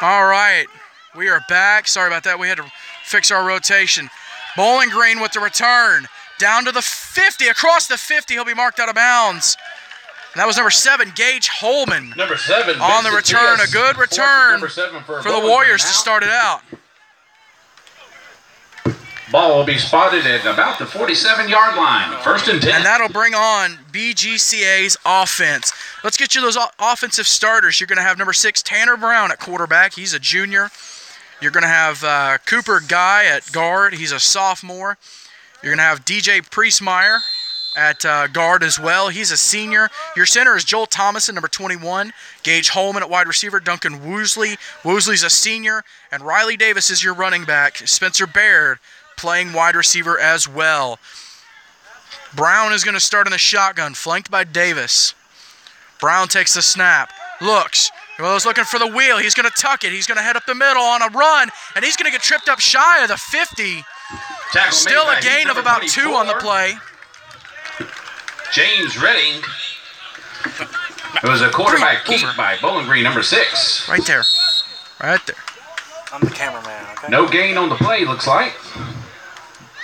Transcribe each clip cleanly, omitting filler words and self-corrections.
All right, we are back. Sorry about that. We had to fix our rotation. Bowling Green with the return. Down to the 50, across the 50. He'll be marked out of bounds. And that was number 7, Gage Holman. Number 7 on the return. A good return for the Warriors to start it out. Ball will be spotted at about the 47-yard line. 1st and 10. And that'll bring on BGCA's offense. Let's get you those offensive starters. You're going to have number 6, Tanner Brown at quarterback. He's a junior. You're going to have Cooper Guy at guard. He's a sophomore. You're going to have DJ Priestmeyer at guard as well. He's a senior. Your center is Joel Thomason, number 21. Gage Holman at wide receiver. Duncan Woosley. Woosley's a senior. And Riley Davis is your running back. Spencer Baird playing wide receiver as well. Brown is going to start in the shotgun, flanked by Davis. Brown takes the snap. Looks. He's looking for the wheel. He's going to tuck it. He's going to head up the middle on a run, and he's going to get tripped up shy of the 50. Tackle Still a gain of about 2 on the play. James Redding. It was a quarterback keep by Bowling Green, number 6. Right there. Right there. I'm the cameraman, okay? No gain on the play, looks like.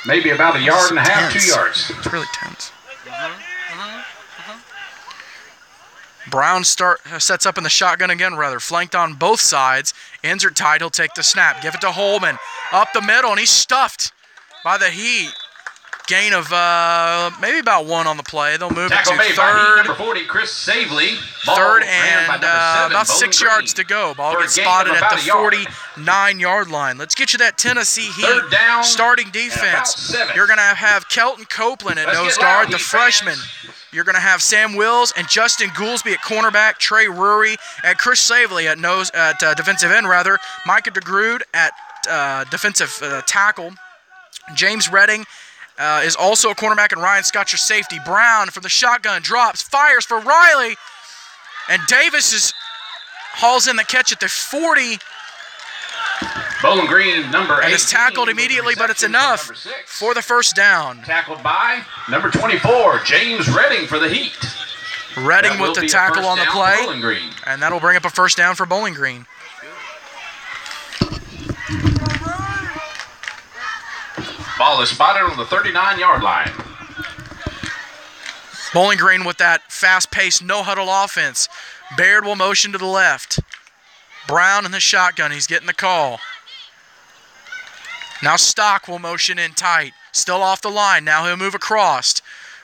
Maybe about a yard and a half, 2 yards. It's really tense. Brown sets up in the shotgun again, flanked on both sides. Ends are tight. He'll take the snap. Give it to Holman. Up the middle, and he's stuffed by the Heat. Gain of maybe about 1 on the play. They'll move it to third. Number 40, Chris Savely. Third and about 6 yards to go. Ball gets spotted at the 49-yard line. Let's get you that Tennessee Heat starting defense. You're going to have Kelton Copeland at nose guard, the freshman. You're going to have Sam Wills and Justin Goolsby at cornerback, Trey Rury and Chris Savely at defensive end, Micah DeGrood at defensive tackle. James Redding is also a cornerback, and Ryan Scott your safety. Brown from the shotgun drops, fires for Riley, and Davis hauls in the catch at the 40. Bowling Green, number 8. And is tackled immediately, but it's enough for the first down. Tackled by number 24, James Redding for the Heat. Redding with the tackle on the play, and that'll bring up a first down for Bowling Green. Ball is spotted on the 39-yard line. Bowling Green with that fast-paced, no-huddle offense. Baird will motion to the left. Brown in the shotgun. He's getting the call. Now Stock will motion in tight. Still off the line. Now he'll move across.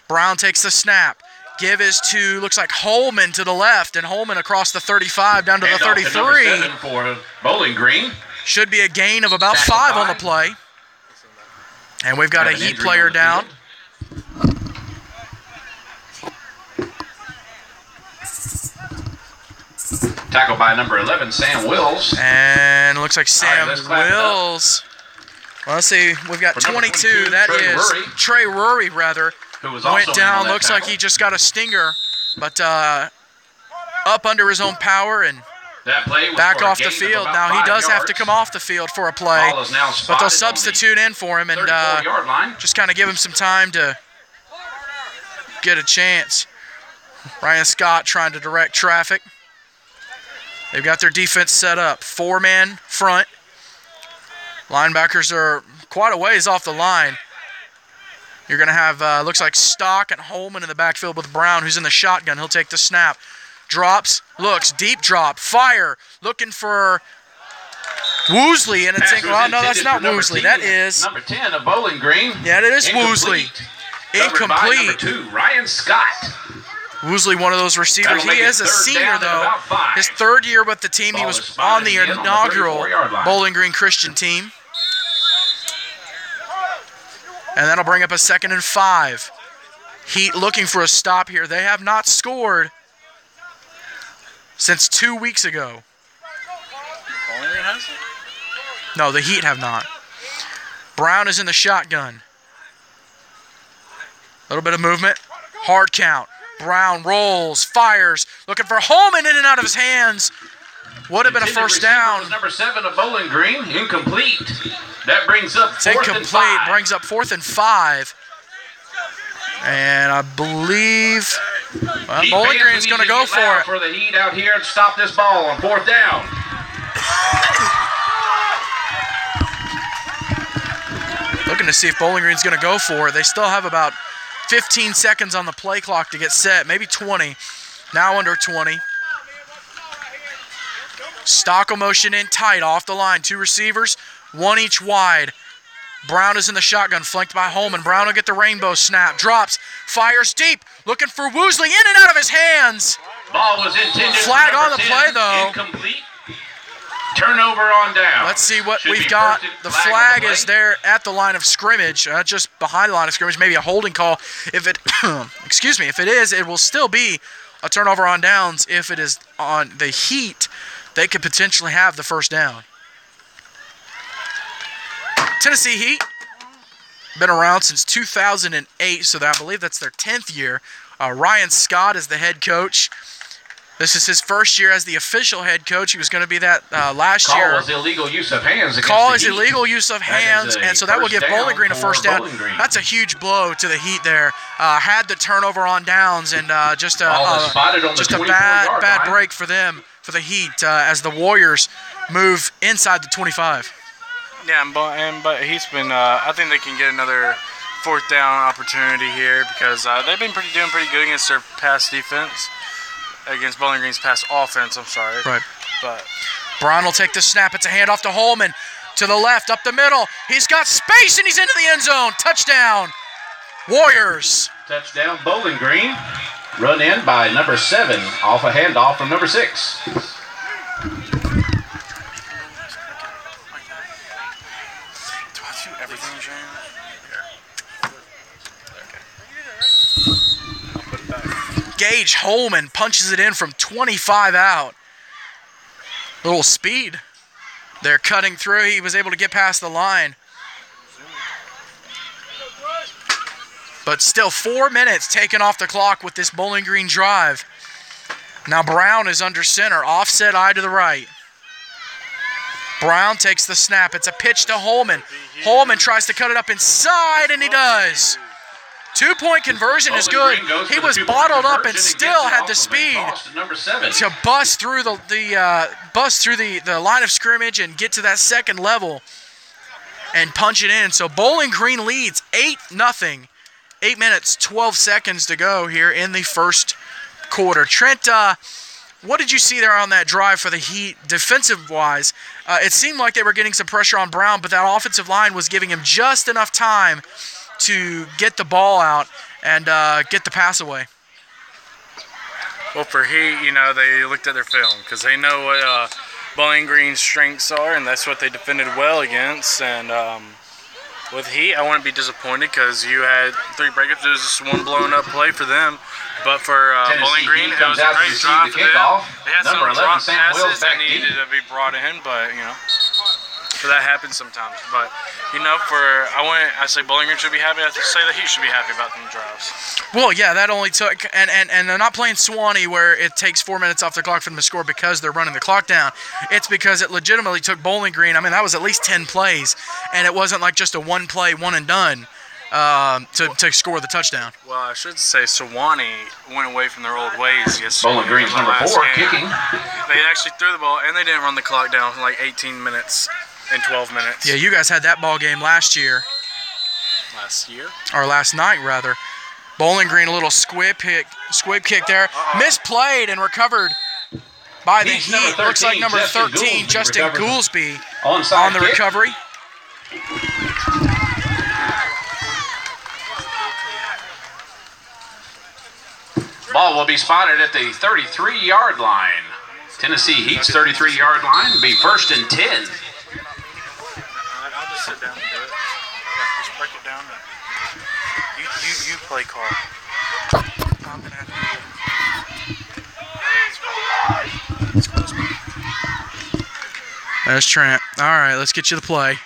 Brown takes the snap. Give is to, looks like Holman to the left, and Holman across the 35 down to the 33. To number 7 for Bowling Green. Should be a gain of about 5 on the play. And we've got a Heat player down. Tackled by number 11, Sam Wills. And it looks like Sam Wills. Well, let's see. We've got 22. That is Trey Rury, who was went down. Looks like he just got a stinger, but up under his own power and back off the field. Now he does have to come off the field for a play, but they'll substitute in for him and just kind of give him some time to get a chance. Ryan Scott trying to direct traffic. They've got their defense set up. 4-man front. Linebackers are quite a ways off the line. You're going to have, looks like Stock and Holman in the backfield with Brown, who's in the shotgun. He'll take the snap. Drops, looks, deep drop, fire, looking for Woosley, and it's well, no, that's not Woosley. That is number 10 of Bowling Green. Yeah, it is Woosley. Incomplete. Number 2, Ryan Scott. Woosley, one of those receivers. He is a senior, though. His 3rd year with the team. He was on the inaugural Bowling Green Christian team. And that'll bring up a 2nd and 5. Heat looking for a stop here. They have not scored since 2 weeks ago. Bowling Green has it? No, the Heat have not. Brown is in the shotgun. A little bit of movement. Hard count. Brown rolls, fires, looking for Holman in and out of his hands. Would have been a first down. Number 7 of Bowling Green, incomplete. That brings up 4th and 5. Brings up 4th and 5. And I believe Bowling Green's going to go for it. For the Heat out here and stop this ball on 4th down. to see if Bowling Green's going to go for it. They still have about 15 seconds on the play clock to get set, maybe 20. Now under 20. Stockel motion in tight off the line. 2 receivers, 1 each wide. Brown is in the shotgun, flanked by Holman. Brown will get the rainbow snap. Drops, fires deep, looking for Woosley, in and out of his hands. Ball was intended. Flag for on the 10, play, though. Incomplete. Turnover on down. Let's see what Should we've be got. first The flag flag on the is play. there at the line of scrimmage, just behind the line of scrimmage, maybe a holding call. If it, excuse me, if it is, it will still be a turnover on downs. If it is on the Heat, they could potentially have the first down. Tennessee Heat, been around since 2008, so I believe that's their 10th year. Ryan Scott is the head coach. This is his first year as the official head coach. He was going to be that last year. Call is illegal use of hands. Call against is the Heat. illegal use of hands, That is a and so that will give first Bowling down Green a for first down. Bowling Green. That's a huge blow to the Heat there. Had the turnover on downs, and just Ball is spotted on the just a 24-yard bad line. break for them, for the Heat, as the Warriors move inside the 25. Yeah, but Heat's been. I think they can get another fourth down opportunity here because they've been doing pretty good against their pass defense, against Bowling Green's pass offense. I'm sorry. Right. But Brown will take the snap. It's a handoff to Holman. To the left, up the middle. He's got space, and he's into the end zone. Touchdown, Warriors. Touchdown Bowling Green. Run in by number 7 off a handoff from number 6. do I do everything, James? Gage Holman punches it in from 25 out. Little speed. They're cutting through. He was able to get past the line. But still 4 minutes taken off the clock with this Bowling Green drive. Now Brown is under center. Offset eye to the right. Brown takes the snap. It's a pitch to Holman. Holman tries to cut it up inside, and he does. 2-point conversion is good. He was bottled up and still had the speed to bust through the line of scrimmage and get to that second level and punch it in. So Bowling Green leads 8-0. 8 minutes, 12 seconds to go here in the first quarter. Trent, what did you see there on that drive for the Heat defensive-wise? It seemed like they were getting some pressure on Brown, but that offensive line was giving him just enough time to get the ball out and get the pass away. Well, for Heat, they looked at their film because they know what Bowling Green's strengths are, and that's what they defended well against. And with Heat, I wouldn't be disappointed because you had 3 breakups. There was just one blown up play for them. But for Bowling Green, it was a great drive for them. They had some drop passes that needed to be brought in, but, so that happens sometimes. But, I say Bowling Green should be happy. I say that Heat should be happy about them drives. Well, yeah, that only took, and they're not playing Sewanee where it takes 4 minutes off the clock for them to score because they're running the clock down. It's because it legitimately took Bowling Green, that was at least 10 plays, and it wasn't like just a one play, one and done to score the touchdown. Well, I should say Sewanee went away from their old ways yesterday. Bowling Green's number 4 kicking. They actually threw the ball, and they didn't run the clock down for like 18 minutes and 12 minutes. Yeah, you guys had that ball game last year. Last year? Or last night, rather. Bowling Green, a little squib kick there. Misplayed and recovered by the Heat. 13, looks like number Justin 13, Justin Goolsby, onside on the kick. recovery. Ball will be spotted at the 33-yard line. Tennessee Heat's 33-yard line will be 1st and 10. I'll just sit down and do it. Yeah, just break it down. You play call. I'm gonna have to There's Trent. All right, let's get you the play.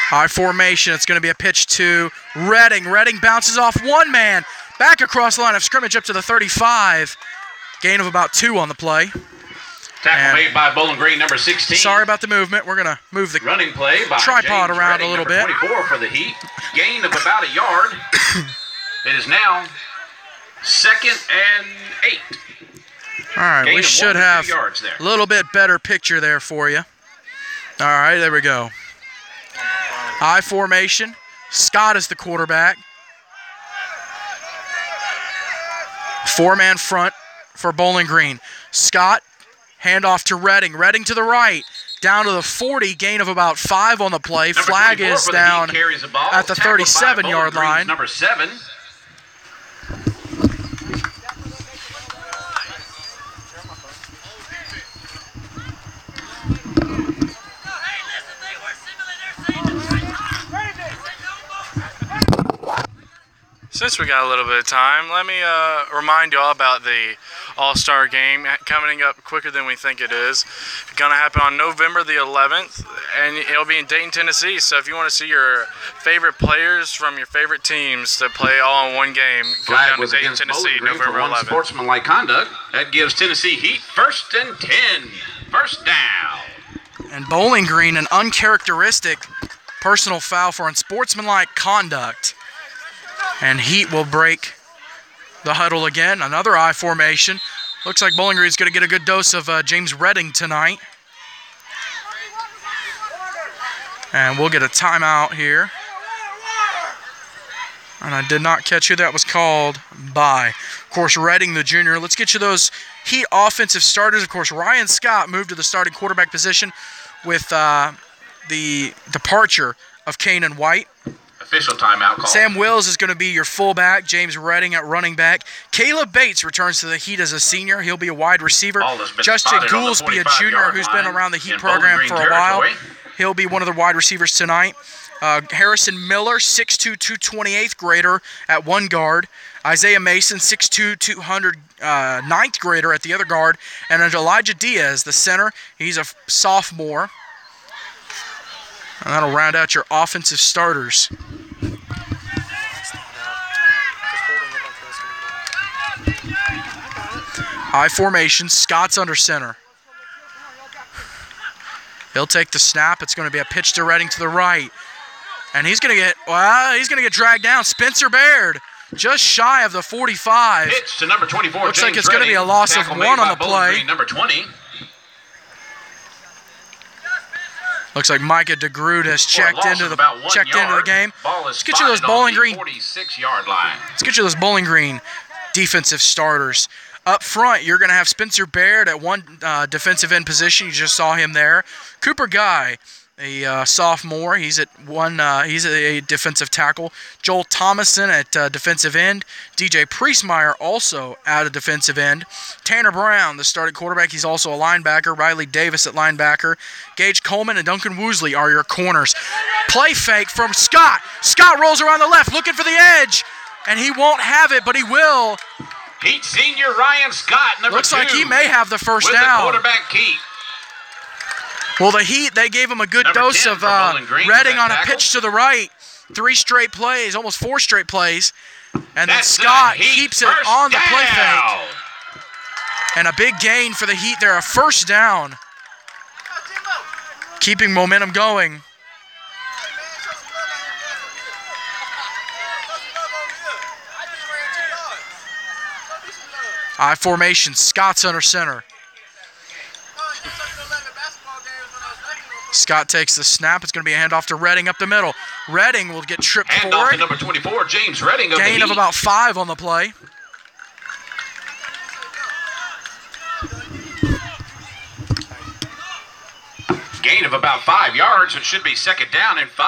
High formation. It's going to be a pitch to Redding. Redding bounces off one man. Back across the line of scrimmage up to the 35. Gain of about 2 on the play. Tackle made by Bowling Green, number 16. Sorry about the movement. We're going to move the running play by tripod James around Redding, a little number bit. 24 for the Heat. Gain of about a yard. It is now 2nd and 8. All right, Gain we of should 1 to 2 have yards there. a little bit better picture there for you. All right, there we go. I formation. Scott is the quarterback. 4-man front for Bowling Green. Scott, handoff to Redding. Redding to the right. Down to the 40, gain of about 5 on the play. Flag is down at the 37-yard line. Number 7. Since we got a little bit of time, let me remind you all about the All-Star Game coming up quicker than we think it is. It's going to happen on November the 11th, and it'll be in Dayton, Tennessee. So if you want to see your favorite players from your favorite teams to play all in one game, go Flag down was to Dayton, against Tennessee, Bowling Green November for 11th. unsportsmanlike conduct. That gives Tennessee Heat 1st and 10. First down. And Bowling Green, an uncharacteristic personal foul for unsportsmanlike conduct. And Heat will break the huddle again. Another I formation. Looks like Bowling Green is going to get a good dose of James Redding tonight. And we'll get a timeout here. And I did not catch who that was called by. Of course, Redding, the junior. Let's get you those Heat offensive starters. Of course, Ryan Scott moved to the starting quarterback position with the departure of Kanan White. Official timeout call. Sam Wills is going to be your fullback. James Redding at running back. Caleb Bates returns to the Heat as a senior. He'll be a wide receiver. Justin Goolsby, a junior who's been around the Heat program for a while. He'll be one of the wide receivers tonight. Harrison Miller, 6'2", 228th grader at one guard. Isaiah Mason, 6'2", 200 ninth grader at the other guard. And then Elijah Diaz, the center. He's a sophomore. And that'll round out your offensive starters. I formation, Scott's under center. He'll take the snap. It's going to be a pitch to Redding to the right. And he's going to get dragged down. Spencer Baird, just shy of the 45. Pitch to number 24. Looks like it's going to be a loss of 1 on the play. Number 20. Looks like Micah DeGroot has checked into the game. Let's get you those Bowling Green 46-yard line. Let's get you those Bowling Green defensive starters. Up front, you're going to have Spencer Baird at one defensive end position. You just saw him there. Cooper Guy, a sophomore. He's at he's a defensive tackle. Joel Thomason at defensive end. DJ Priestmeyer also at a defensive end. Tanner Brown, the starting quarterback. He's also a linebacker. Riley Davis at linebacker. Gage Coleman and Duncan Woosley are your corners. Play fake from Scott. Scott rolls around the left looking for the edge. And he won't have it, but he will. Heat senior Ryan Scott, number 2. Looks like he may have the first with down. The quarterback keep. Well, the Heat, they gave him a good dose of Redding on a pitch to the right. 3 straight plays, almost 4 straight plays. And then Scott keeps it on the play fake. And a big gain for the Heat there, a first down. Keeping momentum going. I formation, Scott's under center. Scott takes the snap. It's going to be a handoff to Redding up the middle. Redding will get tripped forward. Handoff to number 24, James Redding. Gain of about 5 on the play. Gain of about 5 yards. It should be second down and 5.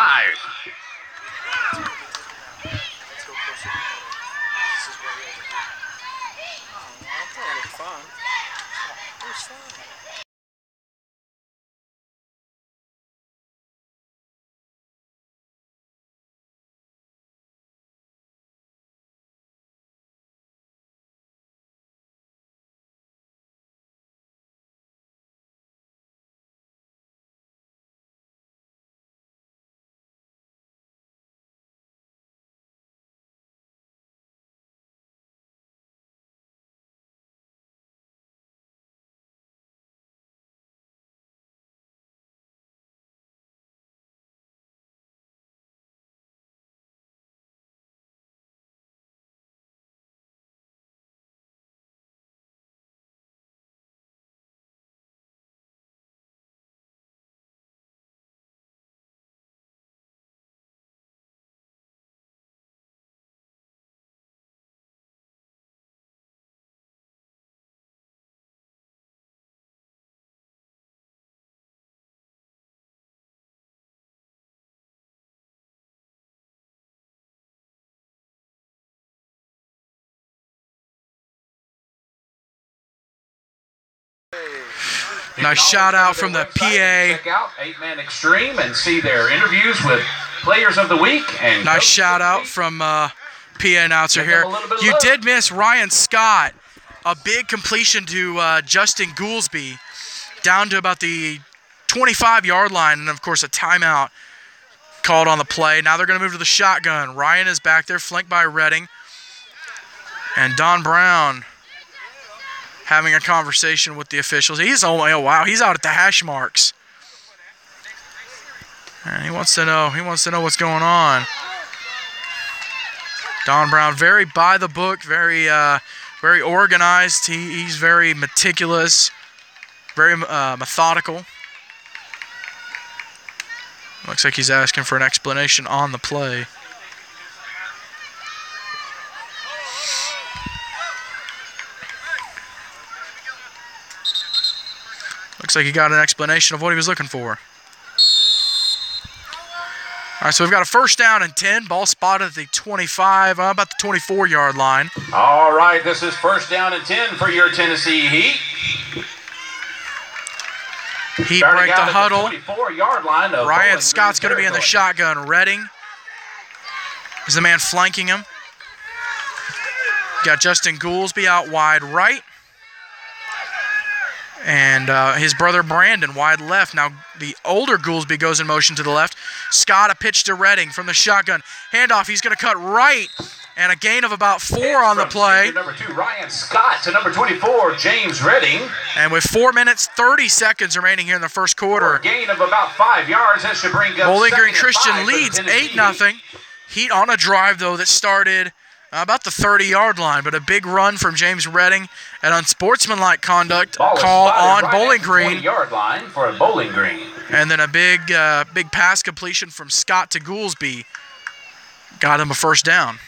Nice shout out from the PA. Check out 8-Man Extreme and see their interviews with players of the week. And nice shout out from PA announcer here. You did miss Ryan Scott. A big completion to Justin Goolsby down to about the 25-yard line, and of course a timeout called on the play. Now they're going to move to the shotgun. Ryan is back there, flanked by Redding. And Don Brown having a conversation with the officials. He's only, oh wow, he's out at the hash marks. And he wants to know what's going on. Don Brown, very by the book, very organized. He's very meticulous, very methodical. Looks like he's asking for an explanation on the play. Looks like he got an explanation of what he was looking for. All right, so we've got a first down and 10. Ball spotted at the 25, about the 24-yard line. All right, this is first down and 10 for your Tennessee Heat. Heat break the huddle. 24-yard line of Ryan Scott's going to be in the shotgun. Redding is the man flanking him. Got Justin Goolsby out wide right. And his brother Brandon wide left. Now the older Goolsby goes in motion to the left. Scott a pitch to Redding from the shotgun. Handoff, he's going to cut right. And a gain of about 4 on the play. Number 2, Ryan Scott to number 24, James Redding. And with 4 minutes, 30 seconds remaining here in the first quarter. For a gain of about 5 yards. That should bring up Bowling Green Christian leads 8-0. Heat on a drive, though, that started about the 30-yard line. But a big run from James Redding. An unsportsmanlike conduct call on Bowling Green. 20-yard line for a Bowling Green. And then a big pass completion from Scott to Goolsby. Got him a first down.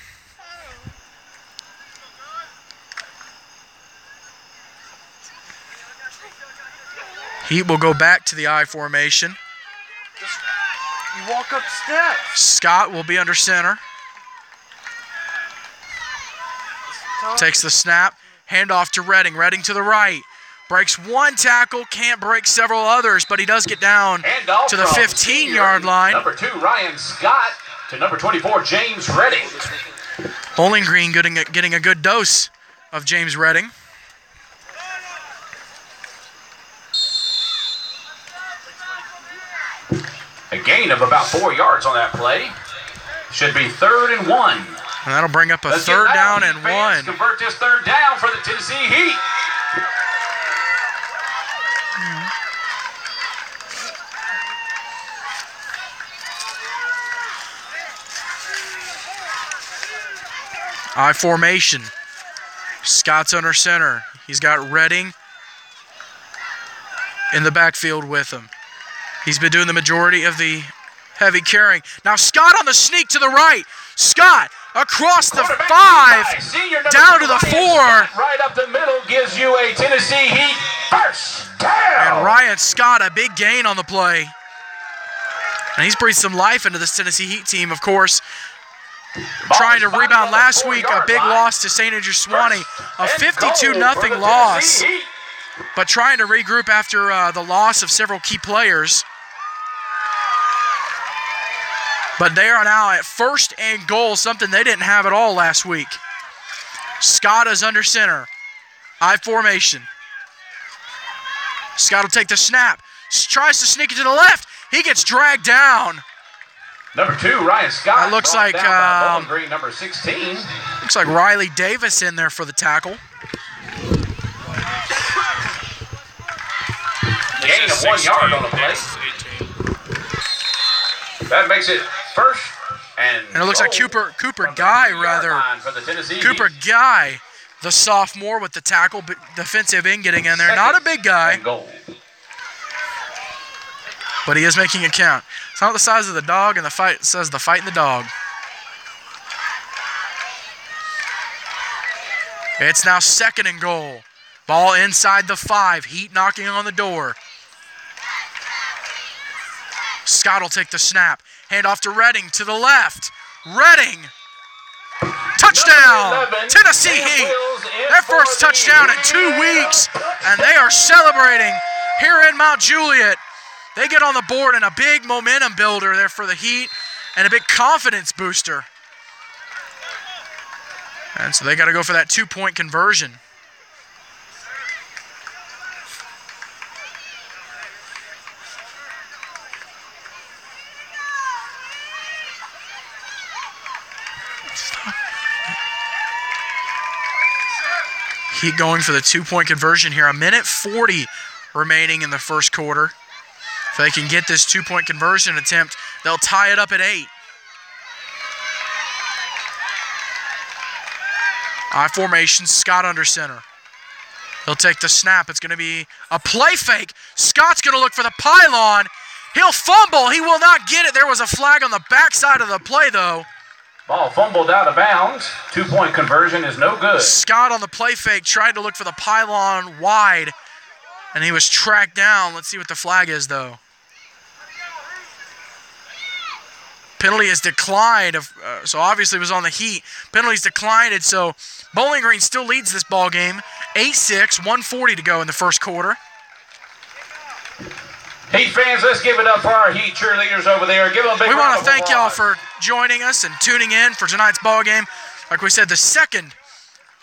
Heat will go back to the I formation. You walk up steps. Scott will be under center. Takes the snap. Handoff to Redding. Redding to the right. Breaks one tackle. Can't break several others, but he does get down to the 15-yard line. Number 2, Ryan Scott to number 24, James Redding. Bowling Green getting a good dose of James Redding. A gain of about 4 yards on that play. Should be 3rd and 1. And that'll bring up a third down and 1. Convert this third down for the Tennessee Heat. I formation. Scott's under center. He's got Redding in the backfield with him. He's been doing the majority of the heavy carrying. Now Scott on the sneak to the right. Scott across the 5, down to the 4. Right up the middle gives you a Tennessee Heat first down. And Ryan Scott, a big gain on the play. And he's breathed some life into this Tennessee Heat team, of course. Trying to rebound last week, a big loss to St. Andrew Sewanee, a 52-0 loss. But trying to regroup after the loss of several key players. But they are now at 1st and goal, something they didn't have at all last week. Scott is under center. I formation. Scott will take the snap. Tries to sneak it to the left. He gets dragged down. Number 2, Ryan Scott. That looks like Bowling Green, number 16. Looks like Riley Davis in there for the tackle. Gain of 1 yard on the play. That makes it 1st and it looks like Cooper Guy, rather. Cooper Guy, the sophomore with the tackle, defensive end getting in there. Not a big guy, but he is making it count. It's not the size of the dog, and the fight says the fight in the dog. It's now 2nd and goal. Ball inside the 5. Heat knocking on the door. Scott will take the snap. Hand off to Redding to the left. Redding. Touchdown. Tennessee Heat. Their first touchdown in 2 weeks. And they are celebrating here in Mount Juliet. They get on the board and a big momentum builder there for the Heat and a big confidence booster. And so they got to go for that 2-point conversion. Heat going for the 2-point conversion here. 1:40 remaining in the first quarter. If they can get this 2-point conversion attempt, they'll tie it up at 8. I formation, Scott under center. He'll take the snap. It's going to be a play fake. Scott's going to look for the pylon. He'll fumble. He will not get it. There was a flag on the backside of the play, though. Ball fumbled out of bounds. 2-point conversion is no good. Scott on the play fake tried to look for the pylon wide, and he was tracked down. Let's see what the flag is, though. Penalty is declined, so obviously it was on the Heat. Penalty's declined, and so Bowling Green still leads this ball game. 8-6, 1:40 to go in the first quarter. Heat fans, let's give it up for our Heat cheerleaders over there. Give them a big round of applause. We want to thank y'all for joining us and tuning in for tonight's ball game. Like we said, the second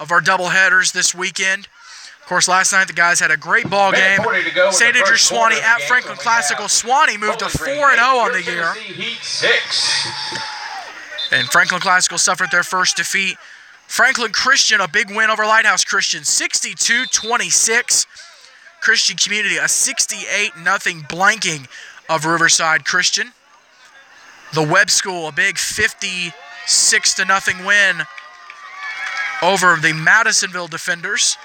of our doubleheaders this weekend. Of course, last night the guys had a great ball game. St. Andrews Swanee at Franklin Classical. Swanee moved to 4-0 on the year. Heat 6. And Franklin Classical suffered their first defeat. Franklin Christian, a big win over Lighthouse Christian, 62-26. Christian Community, a 68-0 blanking of Riverside Christian. The Webb School, a big 56-0 win over the Madisonville Defenders.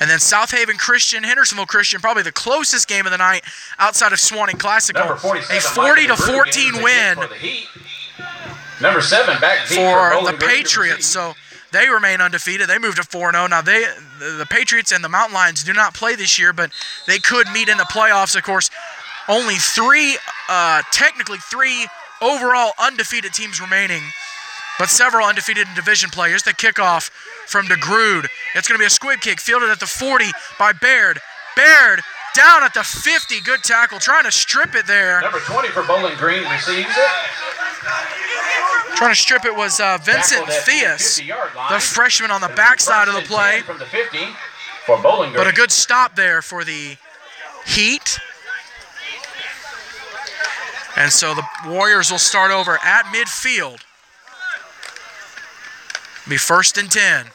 And then South Haven Christian, Hendersonville Christian, probably the closest game of the night outside of Swanee Classical. A 40-14 win Number 7 back for the Patriots. So they remain undefeated. They moved to 4-0. Now the Patriots and the Mountain Lions do not play this year, but they could meet in the playoffs. Of course, only technically three overall undefeated teams remaining, but several undefeated division players. The kickoff from DeGrude. It's going to be a squib kick fielded at the 40 by Baird. Baird down at the 50. Good tackle. Trying to strip it there. Number 20 for Bowling Green receives it. Trying to strip it was Vincent Theus, the freshman on the backside of the play. From the 50 for Bowling Green. But a good stop there for the Heat. And so the Warriors will start over at midfield. Be 1st and 10.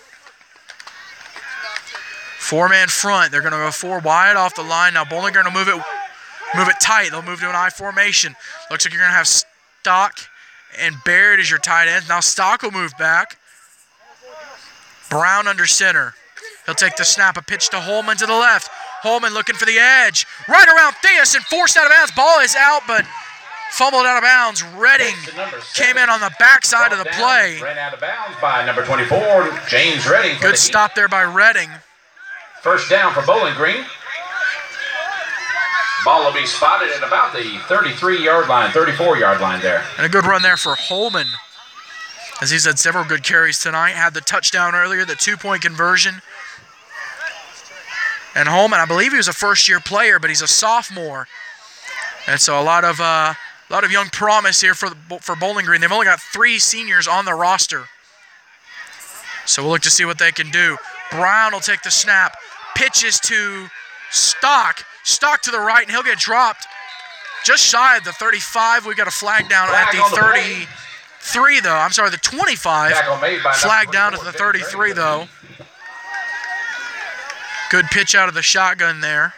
4-man front. They're going to go 4 wide off the line. Now Bowling Green will move it tight. They'll move to an I formation. Looks like you're going to have Stock and Baird as your tight ends. Now Stock will move back. Brown under center. He'll take the snap. A pitch to Holman to the left. Holman looking for the edge. Right around Theus and forced out of bounds. Ball is out, but fumbled out of bounds. Redding came in on the backside of the play. Ran out of bounds by number 24, James Redding. Good stop there by Redding. First down for Bowling Green. Ball will be spotted at about the 33-yard line, 34-yard line there. And a good run there for Holman, as he's had several good carries tonight. Had the touchdown earlier, the 2-point conversion. And Holman, I believe he was a first-year player, but he's a sophomore. And so a lot of young promise here for Bowling Green. They've only got 3 seniors on the roster. So we'll look to see what they can do. Brown will take the snap. Pitches to Stock. Stock to the right, and he'll get dropped just shy of the 35. We got a flag down at the 33, though. I'm sorry, the 25. Flag down at the 33, though. Good pitch out of the shotgun there.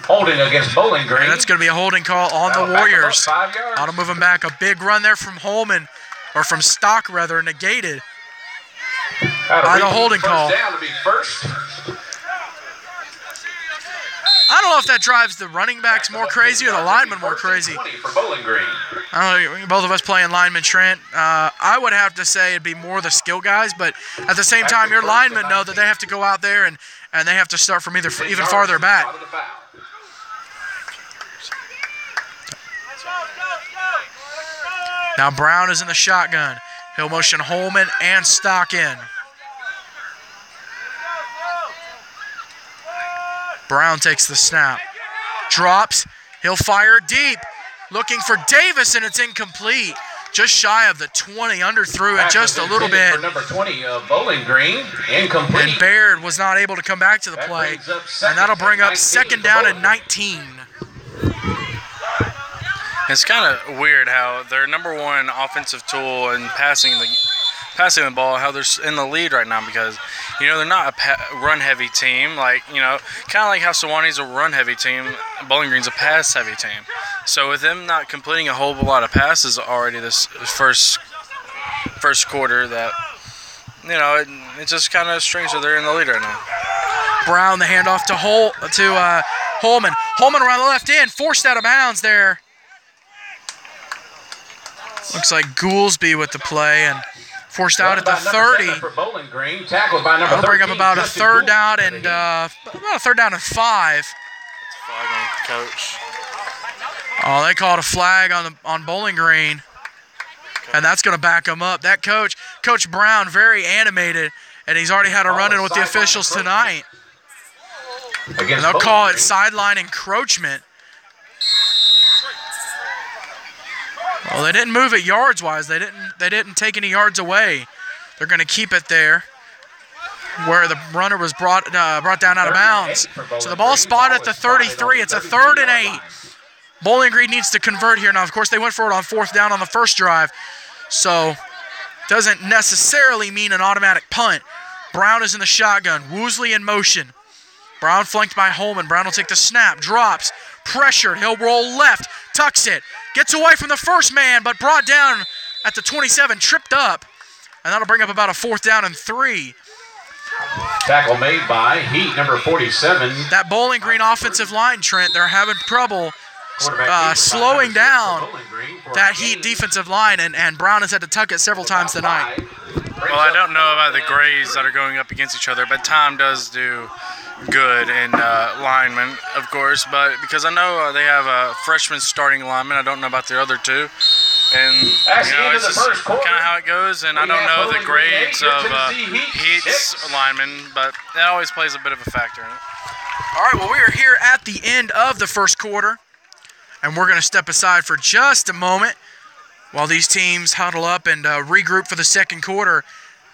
Holding against Bowling Green. And that's going to be a holding call on the Warriors. Ought to move him back. A big run there from Holman, or from Stock, rather, negated by the holding call. Down to be first. I don't know if that drives the running backs more crazy or the linemen more crazy. For Bowling Green. I don't know, both of us playing lineman Trent. I would have to say it'd be more the skill guys, but at the same time, your linemen know that they have to go out there and they have to start from even farther back. Now Brown is in the shotgun. He'll motion Holman and Stock in. Brown takes the snap. Drops. He'll fire deep. Looking for Davis, and it's incomplete. Just shy of the 20. Underthrew it just a little bit. For number 20, Bowling Green, incomplete. And Baird was not able to come back to the play. And that'll bring up second down and 19. It's kind of weird how their number one offensive tool in passing the ball, how they're in the lead right now, because they're not a run-heavy team. Like kind of like how Sewannee's a run-heavy team, Bowling Green's a pass-heavy team. So with them not completing a whole lot of passes already this first quarter, that it's just kind of strange that they're in the lead right now. Brown, the handoff to Holman. Holman around the left end, forced out of bounds there. Looks like Goolsby with the play and forced out at the 30. For Bowling Green, tackled by number 13. That'll bring up about a third down and 5. That's a flag on the coach. Oh, they called a flag on Bowling Green, and that's going to back them up. That Coach Brown, very animated, and he's already had a run-in with the officials tonight. And they'll call it sideline encroachment. Well, they didn't move it yards-wise. They didn't take any yards away. They're going to keep it there where the runner was brought down out of bounds. So the ball spotted at the 33. It's a 3rd and 8. Bowling Green needs to convert here. Now, of course, they went for it on 4th down on the first drive, so doesn't necessarily mean an automatic punt. Brown is in the shotgun. Woosley in motion. Brown flanked by Holman. Brown will take the snap. Drops. Pressured. He'll roll left. Tucks it. Gets away from the first man, but brought down at the 27. Tripped up. And that'll bring up about a 4th down and 3. Tackle made by Heat, number 47. That Bowling Green offensive line, Trent, they're having trouble slowing down that Heat defensive line, and Brown has had to tuck it several times tonight. Well, I don't know about the grades that are going up against each other, but Tom does do good in linemen, of course, but because I know they have a freshman starting lineman, I don't know about the other two. And it's just kind of how it goes, and I don't know the grades of Heat's linemen, but that always plays a bit of a factor in it. All right, well, we are here at the end of the first quarter, and we're going to step aside for just a moment while these teams huddle up and regroup for the second quarter.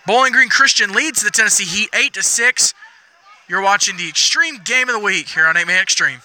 Bowling Green Christian leads the Tennessee Heat 8-6. You're watching the Extreme Game of the Week here on 8Man Extreme.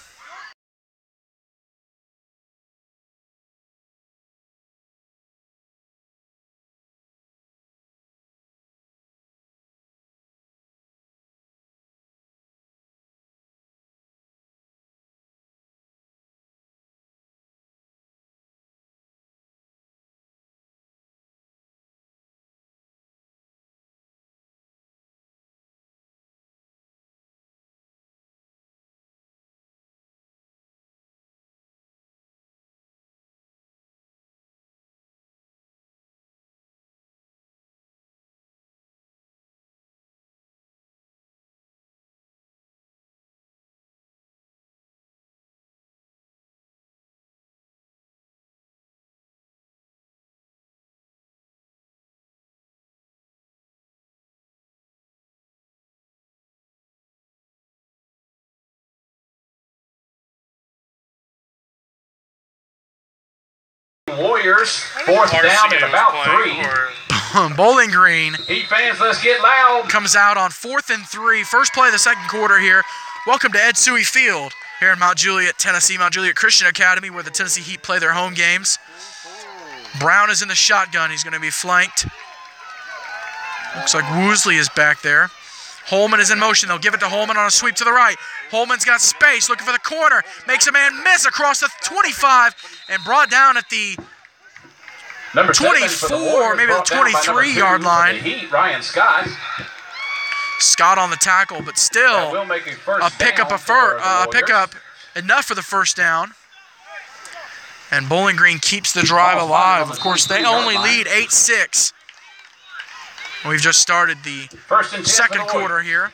Warriors, 4th down and about 3. Bowling Green. Heat fans, let's get loud. Comes out on 4th and 3. First play of the second quarter here. Welcome to Ed Suey Field here in Mount Juliet, Tennessee. Mount Juliet Christian Academy, where the Tennessee Heat play their home games. Brown is in the shotgun. He's going to be flanked. Looks like Woosley is back there. Holman is in motion. They'll give it to Holman on a sweep to the right. Holman's got space, looking for the corner. Makes a man miss across the 25 and brought down at the number 24, maybe the 23-yard line. Heat, Ryan Scott. Scott on the tackle, but still a pickup enough for the first down. And Bowling Green keeps the drive alive. Of course, they only lead 8-6. We've just started the second quarter here.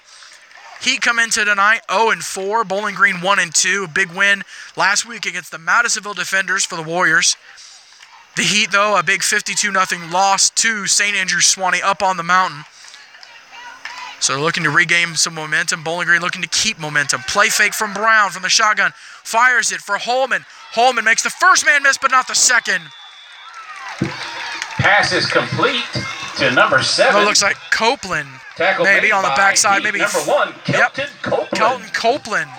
Heat come into tonight 0-4. Bowling Green 1-2. A big win last week against the Madisonville Defenders for the Warriors. The Heat, though, a big 52-0 loss to St. Andrew Sewanee up on the mountain. So they're looking to regain some momentum. Bowling Green looking to keep momentum. Play fake from Brown from the shotgun. Fires it for Holman. Holman makes the first man miss, but not the second. Pass is complete to number 7. It looks like Copeland, Tackle maybe on the backside. Maybe number 1, Kelton Copeland. Kelton Copeland,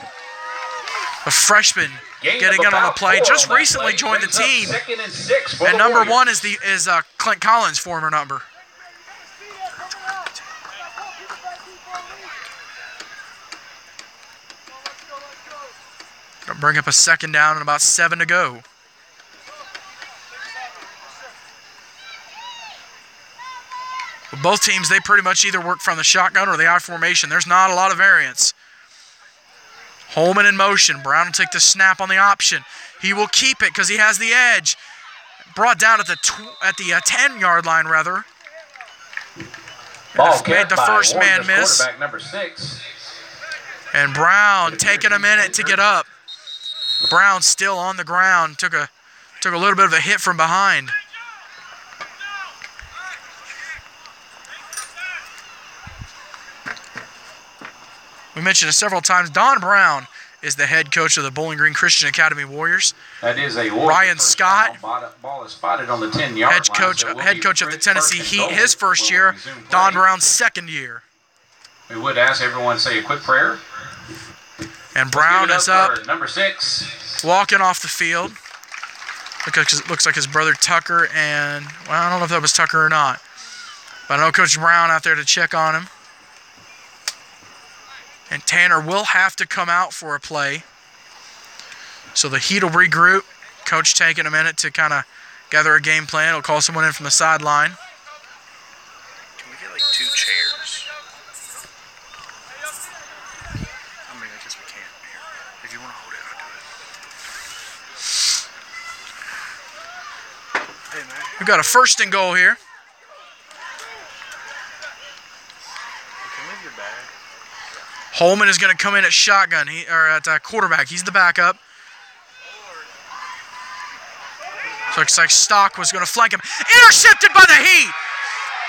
a freshman, getting in on the play. Just recently joined the team. 2nd and 6 And number 1 is Clint Collins' former number. Gonna bring up a 2nd down and about 7 to go. With both teams, they pretty much either work from the shotgun or the I formation. There's not a lot of variance. Holman in motion. Brown will take the snap on the option. He will keep it because he has the edge. Brought down at the 10-yard line, rather. Made the first man miss. Number 6. And Brown taking a minute to get up. Brown still on the ground. Took a little bit of a hit from behind. We mentioned it several times. Don Brown is the head coach of the Bowling Green Christian Academy Warriors. That is a Warrior. Ryan Scott, ball is spotted on the 10-yard line. Head coach of the Tennessee Heat, his first year. Don Brown's 2nd year. We would ask everyone to say a quick prayer. And Brown is up, number 6, walking off the field. Looks like his brother Tucker, and well, I don't know if that was Tucker or not, but I know Coach Brown out there to check on him. And Tanner will have to come out for a play. So the Heat will regroup. Coach taking a minute to kind of gather a game plan. He'll call someone in from the sideline. Can we get like 2 chairs? I mean, I guess we can't here. If you want to hold it, I'll do it. Hey, man. We've got a 1st and goal here. Can you move your bag? Holman is going to come in at shotgun, at quarterback. He's the backup. So looks like Stock was going to flank him. Intercepted by the Heat.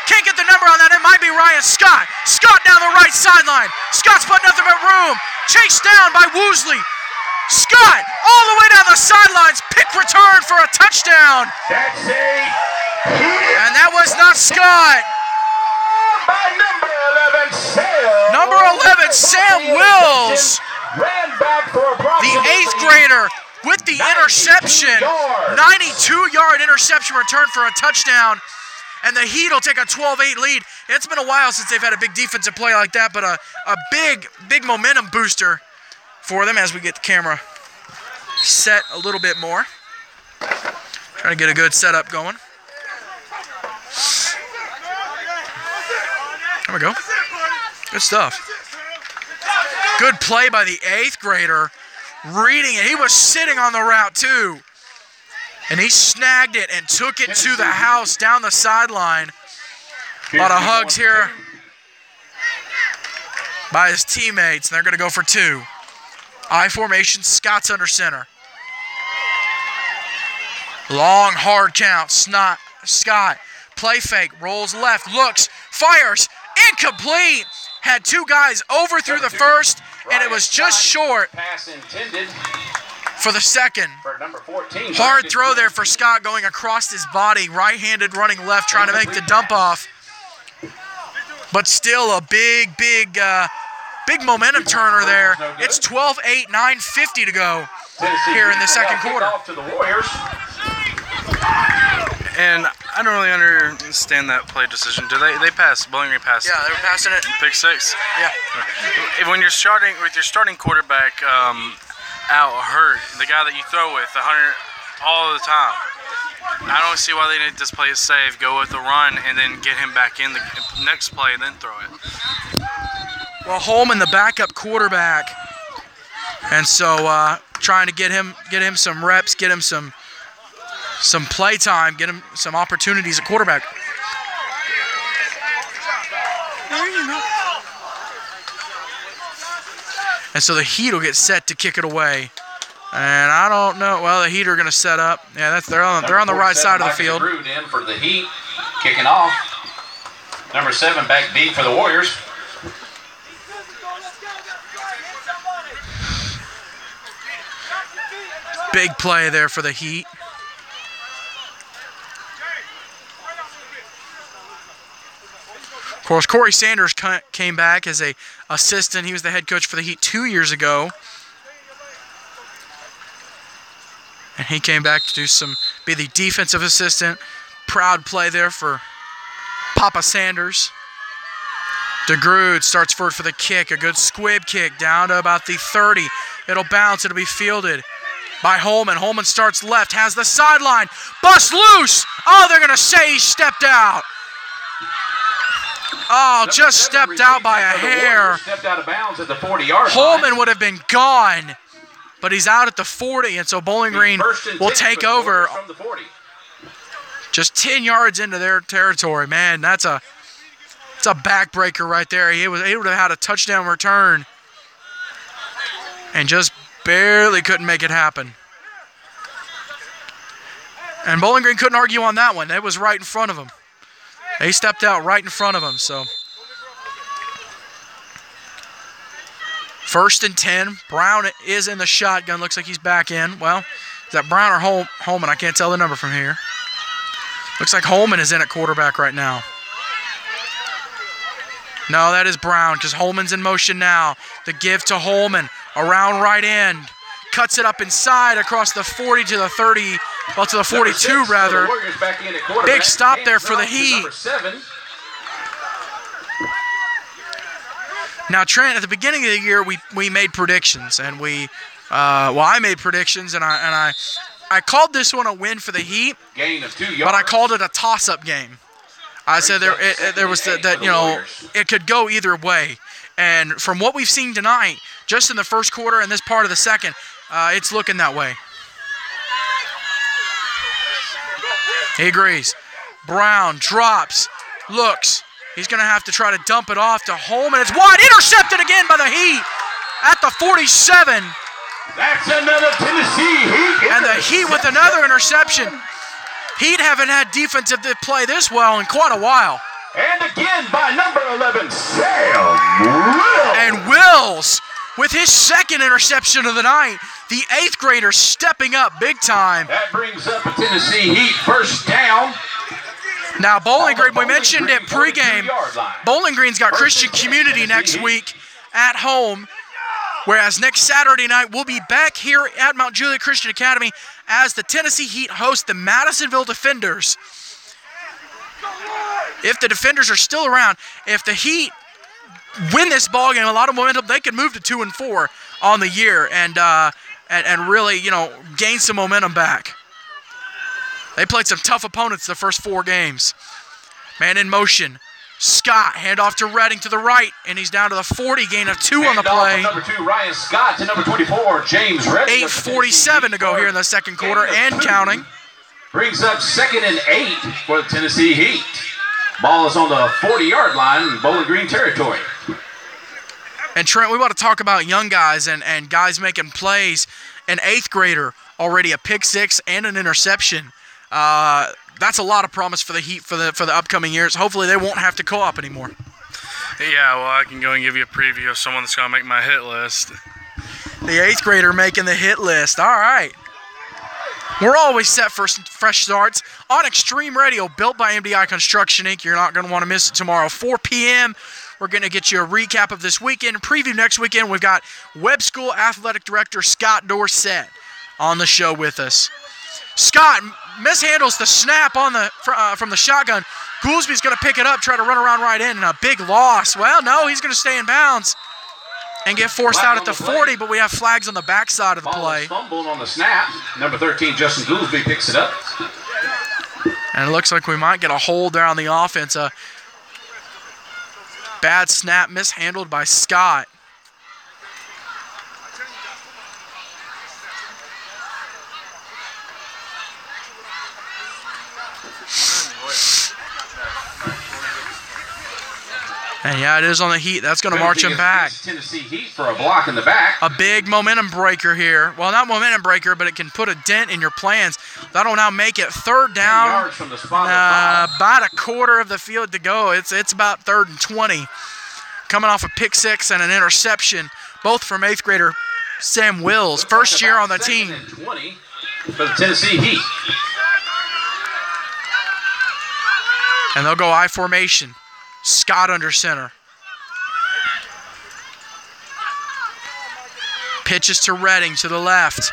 Can't get the number on that. It might be Ryan Scott. Scott down the right sideline. Scott's put nothing but room. Chased down by Woosley. Scott all the way down the sidelines. Pick return for a touchdown. That's a And that was not Scott. by number 11, Sam. Number 11, Sam Wills. Ran back for The 8th grader with the interception. 92-yard interception return for a touchdown. And the Heat will take a 12-8 lead. It's been a while since they've had a big defensive play like that, but a big momentum booster for them as we get the camera set a little bit more. Trying to get a good setup going. There we go. Good stuff. Good play by the 8th grader. Reading it. He was sitting on the route too. And he snagged it and took it to the house down the sideline. A lot of hugs here by his teammates. And they're going to go for 2. I formation, Scott's under center. Long, hard count. Scott. Play fake. Rolls left. Looks. Fires. Incomplete. Had 2 guys over through the first, and it was just short Pass intended for the second. for number 14. Hard throw there for Scott going across his body. Right-handed running left, trying to make the dump off. But still a big momentum turner there. It's 12-8, 9:50 to go here in the second quarter. Off to the Warriors. And I don't really understand that play decision. Do they pass? Bowling Green pass? Yeah, they were passing it. Pick 6? Yeah. When you're starting with your starting quarterback out hurt, the guy that you throw with 100 all the time, I don't see why they didn't just play it safe, go with the run, and then get him back in the next play and then throw it. Well, Holman, the backup quarterback, and so trying to get him some reps, get him some play time, get him some opportunities at quarterback. And so the Heat will get set to kick it away And I don't know. Well, the Heat are going to set up. Yeah, they're on the right side of the field. In for the Heat, kicking off. Number 7 back deep for the Warriors. Big play there for the Heat. Of course, Corey Sanders came back as an assistant. He was the head coach for the Heat 2 years ago. And he came back to be the defensive assistant. Proud play there for Papa Sanders. DeGrood starts forward for the kick. A good squib kick down to about the 30. It'll bounce. It'll be fielded by Holman. Holman starts left, has the sideline. Bust loose. Oh, they're going to say he stepped out. Oh, just stepped out by a hair. Stepped out of bounds at the 40-yard line. Holman would have been gone, but he's out at the 40, and so Bowling Green will take over. From the 40. Just 10 yards into their territory. Man, it's a backbreaker right there. He would have had a touchdown return and just barely couldn't make it happen. And Bowling Green couldn't argue on that one. It was right in front of him. They stepped out right in front of him. So 1st and 10. Brown is in the shotgun. Looks like he's back in. Well, is that Brown or Holman? I can't tell the number from here. Looks like Holman is in at quarterback right now. No, that is Brown because Holman's in motion now. The give to Holman around right end. Cuts it up inside across the 40 to the 30, well, to the 42 rather. Big stop there for the Heat. Now, Trent, at the beginning of the year, we made predictions, and I made predictions, and I called this one a win for the Heat, Gain of 2 yards. but I called it a toss-up game. I said there was that it could go either way, and from what we've seen tonight, just in the first quarter and this part of the second, it's looking that way. He agrees. Brown drops, looks. He's going to have to try to dump it off to Holman. It's wide, intercepted again by the Heat at the 47. That's another Tennessee Heat. And the Heat with another interception. Heat haven't had defensive play this well in quite a while. And again by number 11, Sam Wills. And Wills with his second interception of the night. The 8th grader stepping up big time. That brings up a Tennessee Heat first down. Now, Bowling Green, we mentioned it pregame. Bowling Green's got Christian Community next week at home, whereas next Saturday night we'll be back here at Mount Juliet Christian Academy as the Tennessee Heat host the Madisonville Defenders. If the Defenders are still around, if the Heat win this ballgame, a lot of momentum, they could move to 2-4 on the year and really, gain some momentum back. They played some tough opponents the first 4 games. Man in motion. Scott, handoff to Redding to the right, and he's down to the 40, gain of 2 on the play. Number 2, Ryan Scott, to number 24, James Redding. 8:47 to go here in the second quarter and counting. Brings up 2nd and 8 for the Tennessee Heat. Ball is on the 40-yard line in Bowling Green territory. And Trent, we want to talk about young guys and guys making plays. An 8th grader, already a pick 6 and an interception. That's a lot of promise for the Heat for the upcoming years. Hopefully they won't have to co-op anymore. Yeah, well, I can go and give you a preview of someone that's going to make my hit list. The 8th grader making the hit list. All right. We're always set for fresh starts on Extreme Radio, built by MDI Construction, Inc. You're not going to want to miss it tomorrow, 4 p.m. We're going to get you a recap of this weekend. Preview next weekend. We've got Webb School Athletic Director Scott Dorsett on the show with us. Scott mishandles the snap on from the shotgun. Goolsby's going to pick it up, try to run around right in, and a big loss. Well, no, he's going to stay in bounds and get forced out at the 40, but we have flags on the backside of the play. Fumbled on the snap. Number 13, Justin Goolsby picks it up. And it looks like we might get a hold there on the offense. A bad snap mishandled by Scott. And yeah, it is on the Heat. That's going to march him back. Tennessee Heat for a block in the back. A big momentum breaker here. Well, not momentum breaker, but it can put a dent in your plans. That'll now make it 3rd down. Yards from the spot About a quarter of the field to go. It's about 3rd and 20. Coming off a pick 6 and an interception, both from 8th grader Sam Wills. First year on the team. 20 for the Tennessee Heat. And they'll go I formation. Scott under center. Pitches to Redding to the left.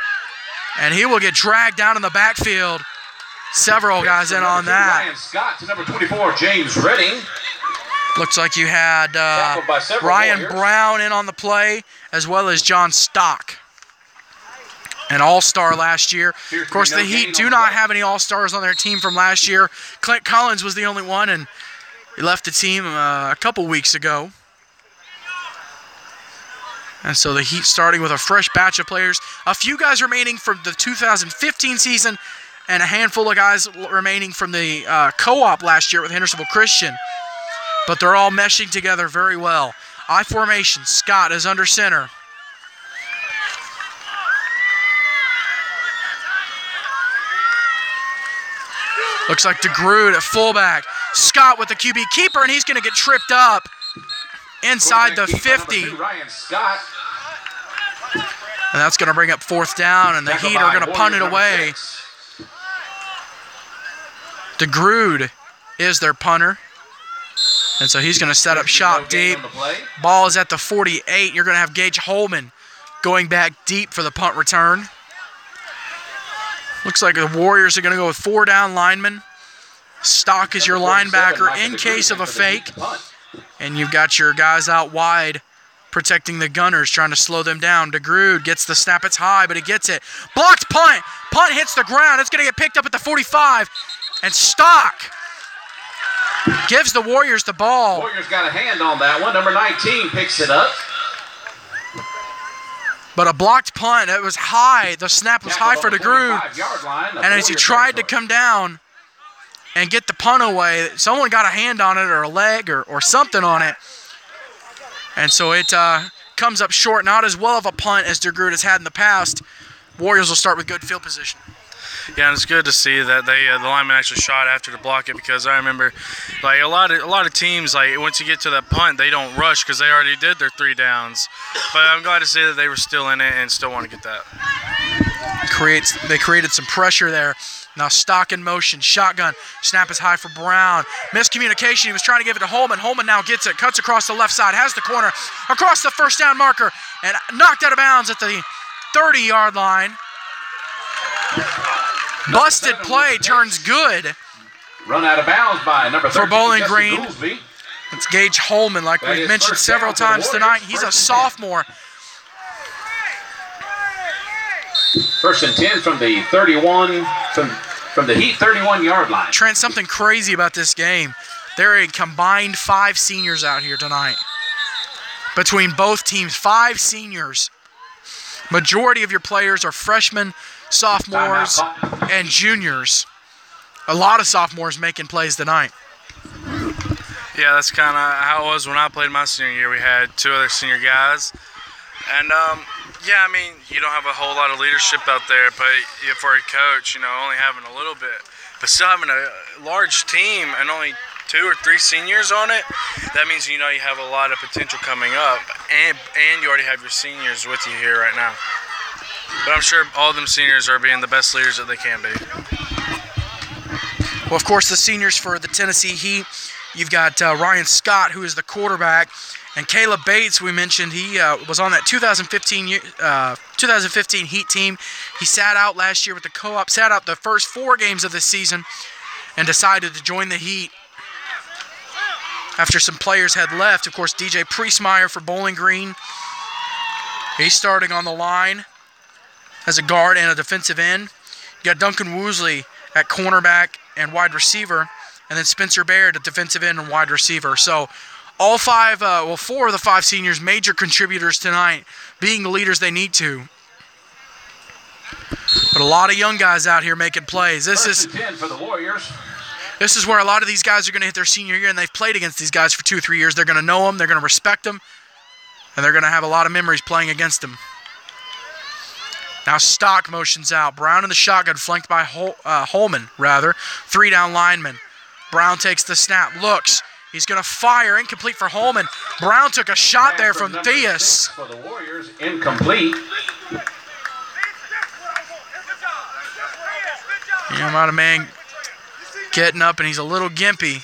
And he will get dragged down in the backfield. Several guys in on that. Ryan Scott to number 24, James Redding. Looks like you had Ryan Brown in on the play, as well as John Stock. An all-star last year. Of course, the Heat do not have any all-stars on their team from last year. Clint Collins was the only one, and he left the team a couple weeks ago. And so the Heat starting with a fresh batch of players. A few guys remaining from the 2015 season, and a handful of guys remaining from the co-op last year with Hendersonville Christian. But they're all meshing together very well. I formation. Scott is under center. Looks like DeGrood at fullback. Scott with the QB keeper, and he's going to get tripped up inside the 50. Ryan Scott. And that's going to bring up 4th down, and the Heat are going to punt it away. DeGrood is their punter. And so he's going to set up shop deep. Ball is at the 48. You're going to have Gage Holman going back deep for the punt return. Looks like the Warriors are going to go with 4 down linemen. Stock is your linebacker in case of a fake. And you've got your guys out wide protecting the Gunners, trying to slow them down. DeGrood gets the snap. It's high, but he gets it. Blocked punt. Punt hits the ground. It's going to get picked up at the 45. And Stock gives the Warriors the ball. Warriors got a hand on that one. Number 19 picks it up. But a blocked punt, it was high. The snap was high for DeGrood. And as he tried to come down and get the punt away, someone got a hand on it or a leg or something on it. And so it comes up short. Not as well of a punt as DeGrood has had in the past. Warriors will start with good field position. Yeah, and it's good to see that the lineman actually shot after to block it, because I remember, like, a lot of teams, like, once you get to that punt, they don't rush because they already did their 3 downs. But I'm glad to see that they were still in it and still want to get that. They created some pressure there. Now Stock in motion, shotgun, snap is high for Brown. Miscommunication, he was trying to give it to Holman. Holman now gets it, cuts across the left side, has the corner, across the 1st down marker, and knocked out of bounds at the 30-yard line. Busted play turns good. Run out of bounds by number 13 for Bowling Green. Goolsby. It's Gage Holman, like we've mentioned several times tonight. He's a sophomore. 1st and 10 from the 31, from the Heat 31-yard line. Trent, something crazy about this game. There are a combined 5 seniors out here tonight. Between both teams, 5 seniors. Majority of your players are freshmen, sophomores, and juniors. A lot of sophomores making plays tonight. Yeah, that's kind of how it was when I played my senior year. We had 2 other senior guys. And, yeah, I mean, you don't have a whole lot of leadership out there, but for a coach, only having a little bit. But still having a large team and only 2 or 3 seniors on it, that means you have a lot of potential coming up. And you already have your seniors with you here right now. But I'm sure all of them seniors are being the best leaders that they can be. Well, of course, the seniors for the Tennessee Heat, you've got Ryan Scott, who is the quarterback, and Caleb Bates, we mentioned, he was on that 2015 Heat team. He sat out last year with the co-op, sat out the first 4 games of the season, and decided to join the Heat after some players had left. Of course, DJ Priestmeyer for Bowling Green. He's starting on the line as a guard and a defensive end. You got Duncan Woosley at cornerback and wide receiver, and then Spencer Baird at defensive end and wide receiver. So all 4 of the 5 seniors, major contributors tonight, being the leaders they need to. But a lot of young guys out here making plays. This is 10 for the Warriors. This is where a lot of these guys are going to hit their senior year, and they've played against these guys for 2 or 3 years. They're going to know them, they're going to respect them, and they're going to have a lot of memories playing against them. Now Stock motions out. Brown in the shotgun, flanked by Holman, rather. 3 down lineman. Brown takes the snap, looks. He's going to fire, incomplete for Holman. Brown took a shot there from Theus. For the Warriors, incomplete. Yeah, I'm out of man getting up, and he's a little gimpy.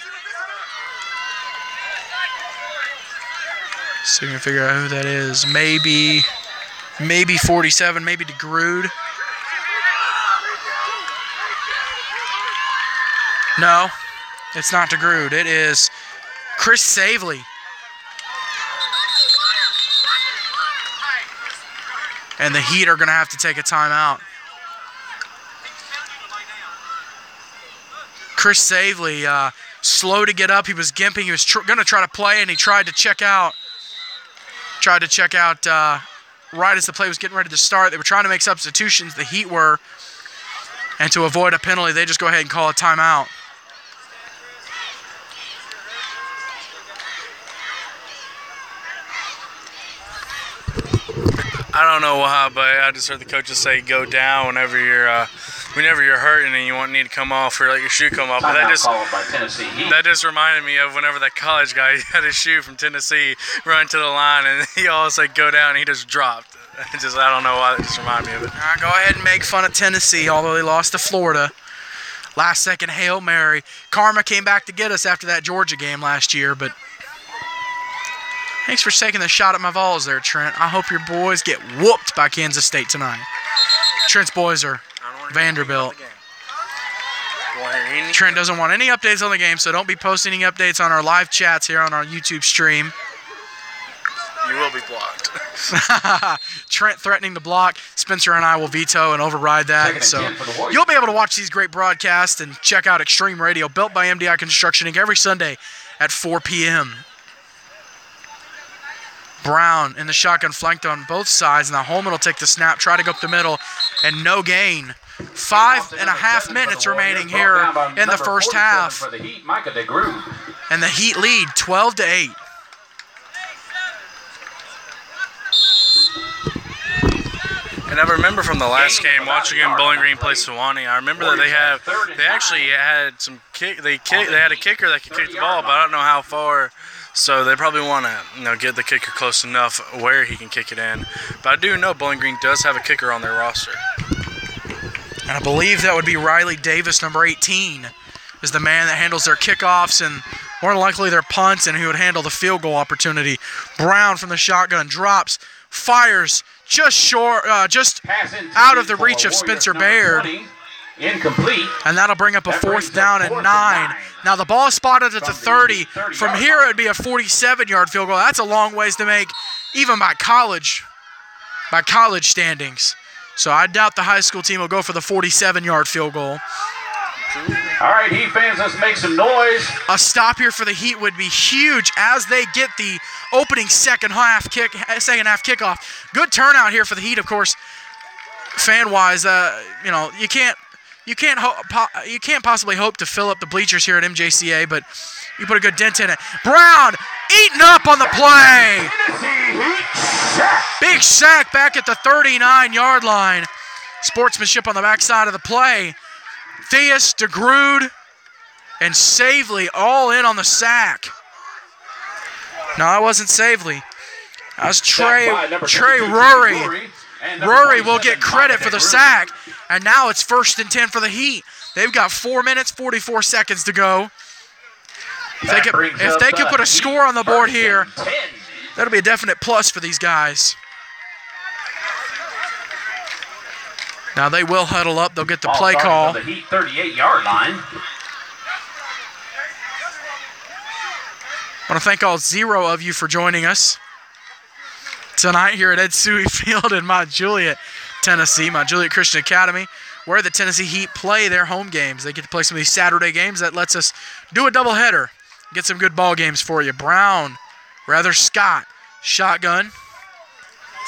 So we can figure out who that is. Maybe 47, maybe DeGrude. No, it's not DeGrude. It is Chris Savely. And the Heat are going to have to take a timeout. Chris Savely, slow to get up. He was gimping. He was going to try to play, and he tried to check out. Right as the play was getting ready to start. They were trying to make substitutions. The Heat were. And to avoid a penalty, they just go ahead and call a timeout. I don't know why, but I just heard the coaches say go down whenever you're hurting and you need to come off or let your shoe come off. But that just reminded me of whenever that college guy had his shoe from Tennessee run to the line and he always said go down and he just dropped. I don't know why that just reminded me of it. All right, go ahead and make fun of Tennessee, although they lost to Florida. Last second Hail Mary. Karma came back to get us after that Georgia game last year, but thanks for taking the shot at my Vols there, Trent. I hope your boys get whooped by Kansas State tonight. Trent's boys are Vanderbilt. Trent doesn't want any updates on the game, so don't be posting any updates on our live chats here on our YouTube stream. You will be blocked. Trent threatening to block. Spencer and I will veto and override that. So you'll be able to watch these great broadcasts and check out Extreme Radio, built by MDI Construction Inc. every Sunday at 4 p.m. Brown in the shotgun, flanked on both sides. Now Holman will take the snap, try to go up the middle, and no gain. 5.5 minutes remaining here in the first half. And the Heat lead 12-8. And I remember from the last game watching him Bowling Green play Sewanee. I remember that they actually had some kick. They had a kicker that could kick the ball, but I don't know how far. So they probably want to get the kicker close enough where he can kick it in. But I do know Bowling Green does have a kicker on their roster. And I believe that would be Riley Davis, number 18, is the man that handles their kickoffs and more than likely their punts, and who would handle the field goal opportunity. Brown from the shotgun drops, fires just short, just out of the reach of Spencer Baird. Incomplete. And that'll bring up a 4th down and 9. Now the ball is spotted at the 30. From here it would be a 47-yard field goal. That's a long ways to make, even by college standings. So I doubt the high school team will go for the 47-yard field goal. All right, Heat fans, let's make some noise. A stop here for the Heat would be huge as they get the opening second half kickoff. Good turnout here for the Heat, of course. Fan-wise, you can't possibly hope to fill up the bleachers here at MJCA, but you put a good dent in it. Brown eaten up on the play. Big sack back at the 39-yard line. Sportsmanship on the backside of the play. Theus, DeGrude, and Savely all in on the sack. No, that wasn't Savely. That was Trey Rory. Rory will get credit for the sack, and now it's 1st and 10 for the Heat. They've got 4 minutes, 44 seconds to go. If they could put a score on the board here, that'll be a definite plus for these guys. Now they will huddle up. They'll get the play call. The Heat 38-yard line. I want to thank all 0 of you for joining us tonight here at Ed Suey Field in Mount Juliet, Tennessee, Mount Juliet Christian Academy, where the Tennessee Heat play their home games. They get to play some of these Saturday games. That lets us do a doubleheader, get some good ball games for you. Scott, shotgun,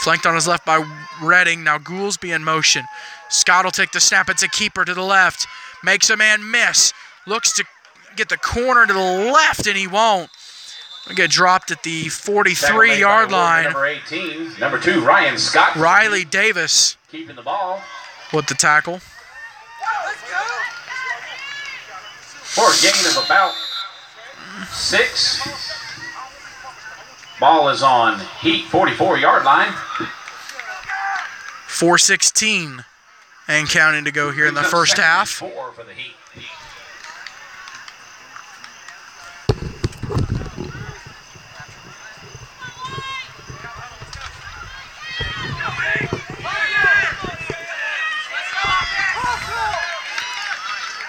flanked on his left by Redding. Now Gouldsby in motion. Scott will take the snap. It's a keeper to the left. Makes a man miss. Looks to get the corner to the left, and he won't. He'll get dropped at the 43-yard line. Number 18, number 2, Ryan Scott. Riley Davis keeping the ball with the tackle. For a gain of about 6. Ball is on Heat 44-yard line. 4:16 and counting to go here in the first half. 4 for the Heat.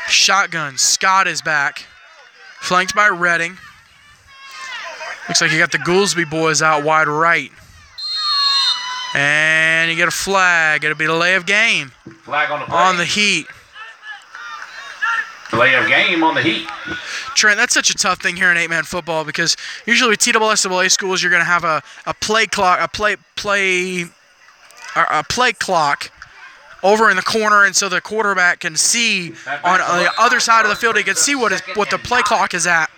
Shotgun. Scott is back. Flanked by Redding. Looks like you got the Goolsby boys out wide right. And you get a flag. It'll be delay of game. Flag on the play. On the Heat. Delay of game on the Heat. Trent, that's such a tough thing here in 8-man football because usually with TSSAA schools you're going to have a play clock, a play clock over in the corner, and so the quarterback can see on the other side of the field. He can see what the play clock is at.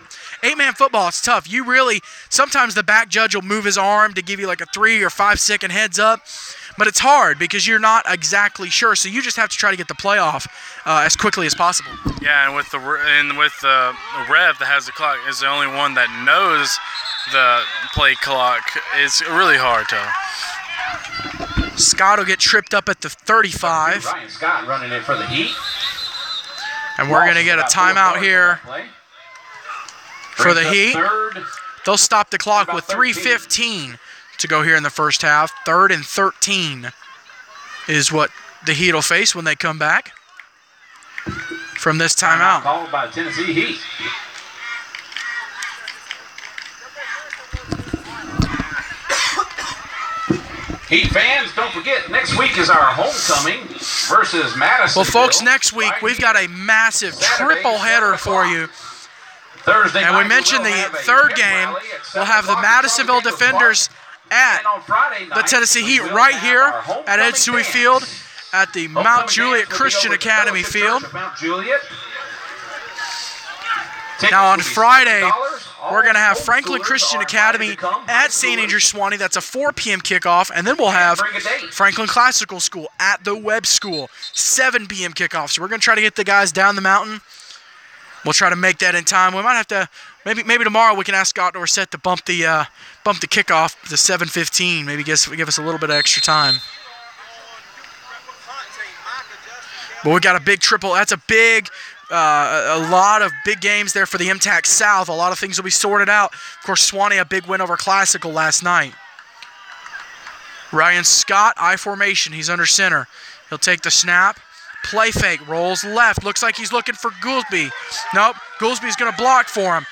8-man football, it's tough. You really, sometimes the back judge will move his arm to give you like a 3 or 5 second heads up, but it's hard because you're not exactly sure. So you just have to try to get the play off as quickly as possible. Yeah, and with the ref that has the clock is the only one that knows the play clock. It's really hard to. Scott will get tripped up at the 35. Ryan Scott running it for the Heat. And we're going to get a timeout here for the Heat. They'll stop the clock with 3:15 to go here in the first half. 3rd and 13 is what the Heat will face when they come back from this timeout. Called by Tennessee Heat. Heat fans, don't forget, next week is our homecoming versus Madison. Well, folks, next week we've got a massive triple header for you. Thursday and we mentioned the third game. We'll have the Madisonville Defenders at the Tennessee Heat right here at Ed Suey Field at the Mount Juliet Christian Academy field. Now on Friday, we're going to have Franklin Christian Academy at St. Andrew Swanee. That's a 4 p.m. kickoff. And then we'll have Franklin Classical School at the Webb School, 7 p.m. kickoff. So we're going to try to get the guys down the mountain. We'll try to make that in time. We might have to, maybe tomorrow we can ask Scott Dorsett to bump the kickoff to 7:15. Maybe give us a little bit of extra time. But we got a big triple. That's a big, a lot of big games there for the MTAC South. A lot of things will be sorted out. Of course, Swanee, a big win over Classical last night. Ryan Scott, I formation. He's under center. He'll take the snap. Play fake, rolls left. Looks like he's looking for Goolsby. Nope, Goolsby's going to block for him.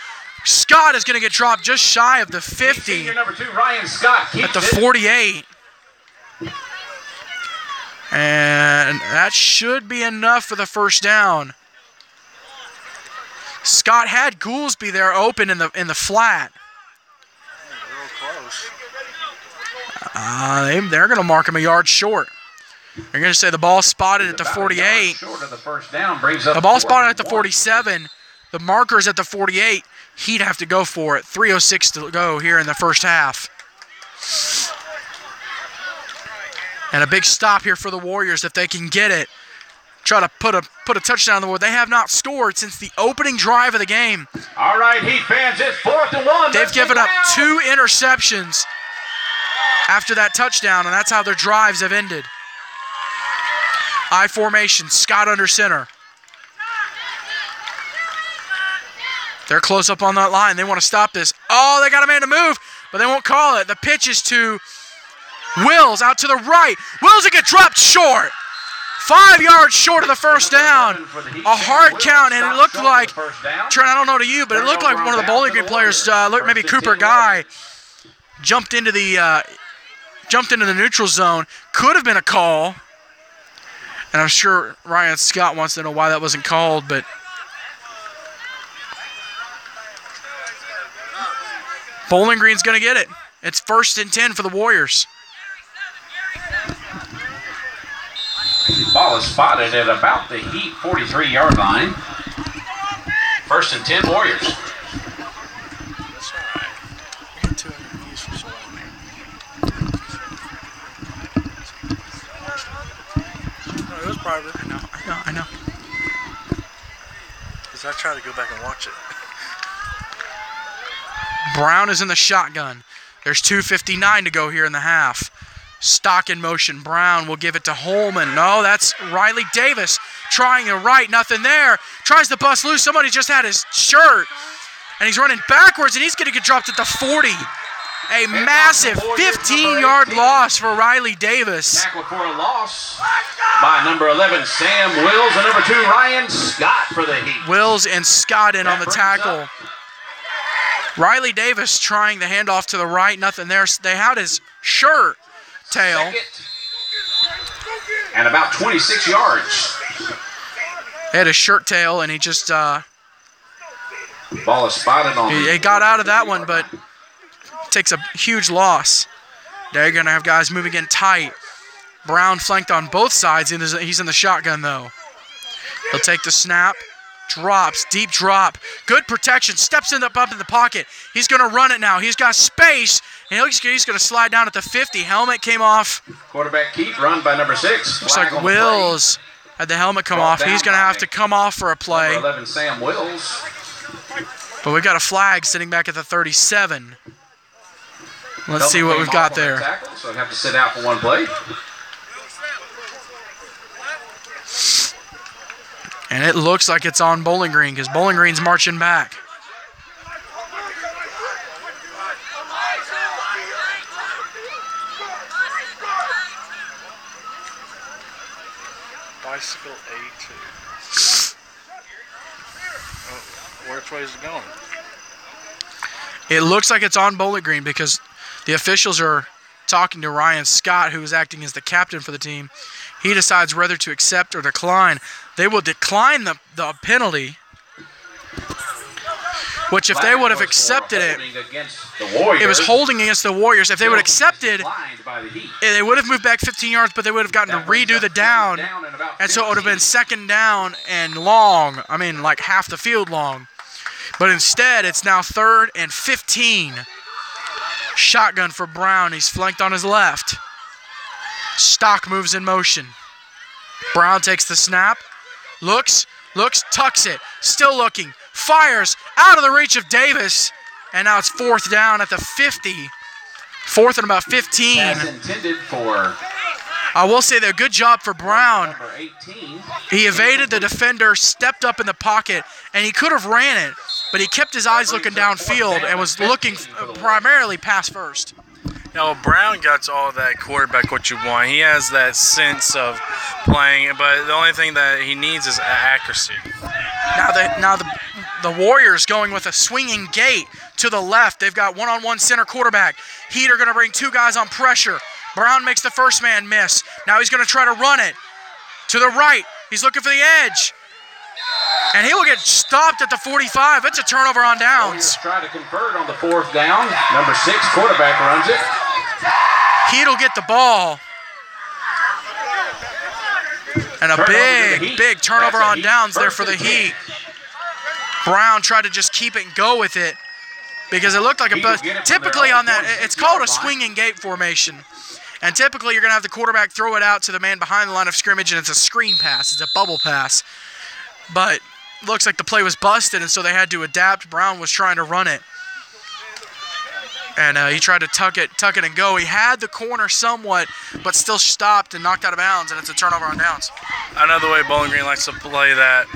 Scott is going to get dropped just shy of the 50. Number 2, Ryan Scott, at the 48. And that should be enough for the first down. Scott had Goolsby there open in the flat. They're going to mark him a yard short. They're going to say the ball spotted at the 48. The ball spotted at the 47. The marker's at the 48. He'd have to go for it. 3:06 to go here in the first half. And a big stop here for the Warriors if they can get it. Try to put a touchdown on the board. They have not scored since the opening drive of the game. All right, Heat fans, it's 4th and 1. They've given up 2 interceptions after that touchdown, and that's how their drives have ended. I formation, Scott under center. They're close up on that line. They want to stop this. Oh, they got a man to move, but they won't call it. The pitch is to Wills out to the right. Wills will get dropped short. 5 yards short of the first down. A hard count, and it looked like, Trent, I don't know to you, but it looked like one of the Bowling Green players, maybe Cooper Guy, jumped into the neutral zone. Could have been a call. And I'm sure Ryan Scott wants to know why that wasn't called, but Bowling Green's going to get it. It's 1st and 10 for the Warriors. Ball is spotted at about the Heat 43-yard line. First and 10 Warriors. That's all right. We had 200 views for so long, man. No, it was private. I know. Because I tried to go back and watch it. Brown is in the shotgun. There's 2:59 to go here in the half. Stock in motion. Brown will give it to Holman. No, that's Riley Davis trying to right. Nothing there. Tries to bust loose. Somebody just had his shirt. And he's running backwards, and he's going to get dropped at the 40. A massive 15-yard loss for Riley Davis. Tackle for a loss by number 11, Sam Wills, and number 2, Ryan Scott for the Heat. Wills and Scott in on the tackle. Riley Davis trying the handoff to the right. Nothing there. They had his shirt tail. Second and about 26 yards. He had his shirt tail, and he just Ball is spotted on. he got out of that one, but takes a huge loss. They're going to have guys moving in tight. Brown flanked on both sides. He's in the shotgun, though. He'll take the snap. Drops, deep drop. Good protection. Steps up in the pocket. He's going to run it now. He's got space, and he's going to slide down at the 50. Helmet came off. Quarterback keep run by number 6. Looks like Wills had the helmet come off. He's going to have to come off for a play. Number 11, Sam Wills. But we've got a flag sitting back at the 37. Let's see what we've got there. Tackle, so he'll have to sit out for one play. And it looks like it's on Bowling Green because Bowling Green's marching back. Bicycle A2. Oh, which way is it going? It looks like it's on Bowling Green because the officials are talking to Ryan Scott, who is acting as the captain for the team. He decides whether to accept or decline. They will decline the penalty, which if they would have accepted it, it was holding against the Warriors. If they would have accepted, they would have moved back 15 yards, but they would have gotten to redo the down, and so it would have been second down and long. I mean, like half the field long. But instead, it's now 3rd and 15. Shotgun for Brown. He's flanked on his left. Stock moves in motion. Brown takes the snap. Looks, tucks it. Still looking. Fires out of the reach of Davis. And now it's 4th down at the 50. 4th and about 15. Pass intended for. I will say that good job for Brown. Number 18. He evaded the defender, stepped up in the pocket, and he could have ran it, but he kept his eyes looking downfield and was looking primarily pass first. You know, Brown got all of that quarterback what you want. He has that sense of playing, but the only thing that he needs is accuracy. Now the Warriors going with a swinging gate to the left. They've got one-on-one center quarterback. Heat are going to bring 2 guys on pressure. Brown makes the first man miss. Now he's going to try to run it to the right. He's looking for the edge. And he will get stopped at the 45. It's a turnover on downs. Try to convert on the 4th down. Number 6 quarterback runs it. Heat will get the ball. And a big turnover on downs there for the Heat. Brown tried to just keep it and go with it because it looked like typically on that, it's called a swinging gate formation. And typically you're going to have the quarterback throw it out to the man behind the line of scrimmage, and it's a screen pass. It's a bubble pass. But looks like the play was busted, and so they had to adapt. Brown was trying to run it. And he tried to tuck it and go. He had the corner somewhat, but still stopped and knocked out of bounds, and it's a turnover on downs. Another way Bowling Green likes to play that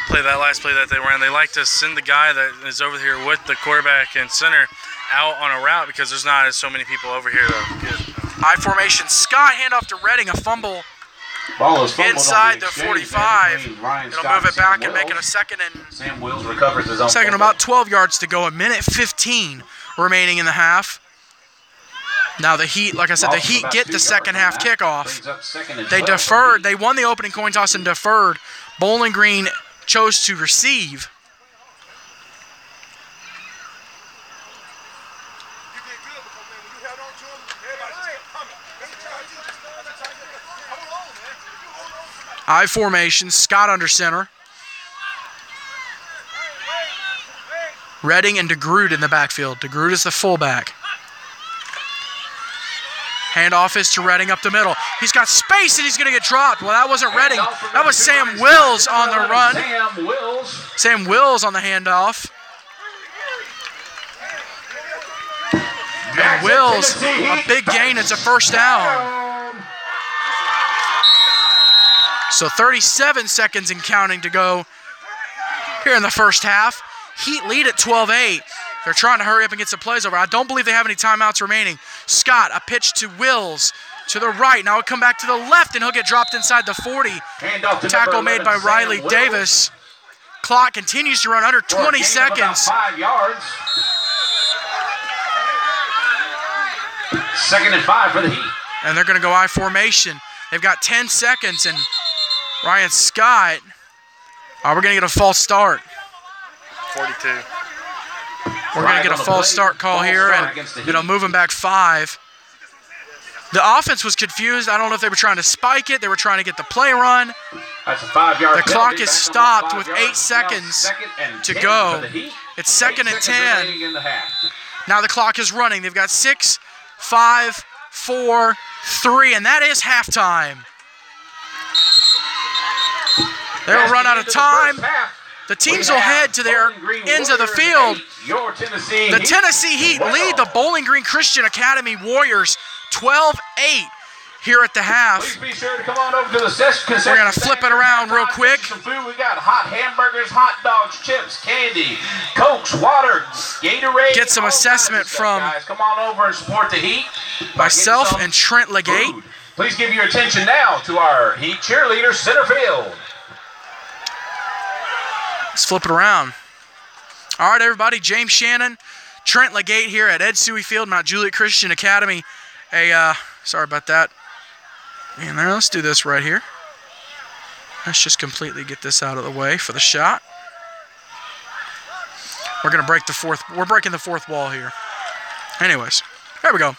last play that they ran. They like to send the guy that is over here with the quarterback and center out on a route because there's not so many people over here. I formation. Scott handoff to Redding, a fumble Ball is inside the 45. It'll move it back and make it a second and Sam Wills recovers his own. Second, about 12 yards to go. A minute 15 remaining in the half. Now the Heat, like I said, the Heat get the second half kickoff. They deferred. They won the opening coin toss and deferred. Bowling Green chose to receive. I formation, Scott under center. Redding and DeGroot in the backfield. DeGroot is the fullback. Handoff is to Redding up the middle. He's got space and he's going to get dropped. Well, that wasn't Redding. That was Sam Wills on the run. Sam Wills on the handoff. And Wills, a big gain. It's a first down. So 37 seconds and counting to go here in the first half. Heat lead at 12-8. They're trying to hurry up and get some plays over. I don't believe they have any timeouts remaining. Scott, a pitch to Wills to the right. Now he'll come back to the left, and he'll get dropped inside the 40. Tackle made by Riley Davis. Clock continues to run under 20 seconds. 5 yards. 2nd and 5 for the Heat. And they're going to go I formation. They've got 10 seconds, and Ryan Scott, we're going to get a false start. 42. We're going to get a false start call here, and it'll move them back 5. The offense was confused. I don't know if they were trying to spike it. They were trying to get the play run. That's a 5-yard. The clock is stopped with 8 seconds to go. It's 2nd and 10. Now the clock is running. They've got 6, 5, 4, 3, and that is halftime. They will run out of time. The teams will head to their ends of the field. The Tennessee Heat lead the Bowling Green Christian Academy Warriors 12-8 here at the half. Please be sure to come on over to the concession. We're going to flip it around real quick. Some food. We got hot hamburgers, hot dogs, chips, candy, Cokes, water, Gatorade. Get some assessment from guys. Come on over and support the Heat. Myself and Trent Legate. Food. Please give your attention now to our Heat cheerleaders center field. Let's flip it around. All right, everybody. James Shannon, Trent Legate here at Ed Suey Field, Mount Juliet Christian Academy. Sorry about that. And there, let's do this right here. Let's just completely get this out of the way for the shot. We're gonna break the fourth. We're breaking the fourth wall here. Anyways, there we go.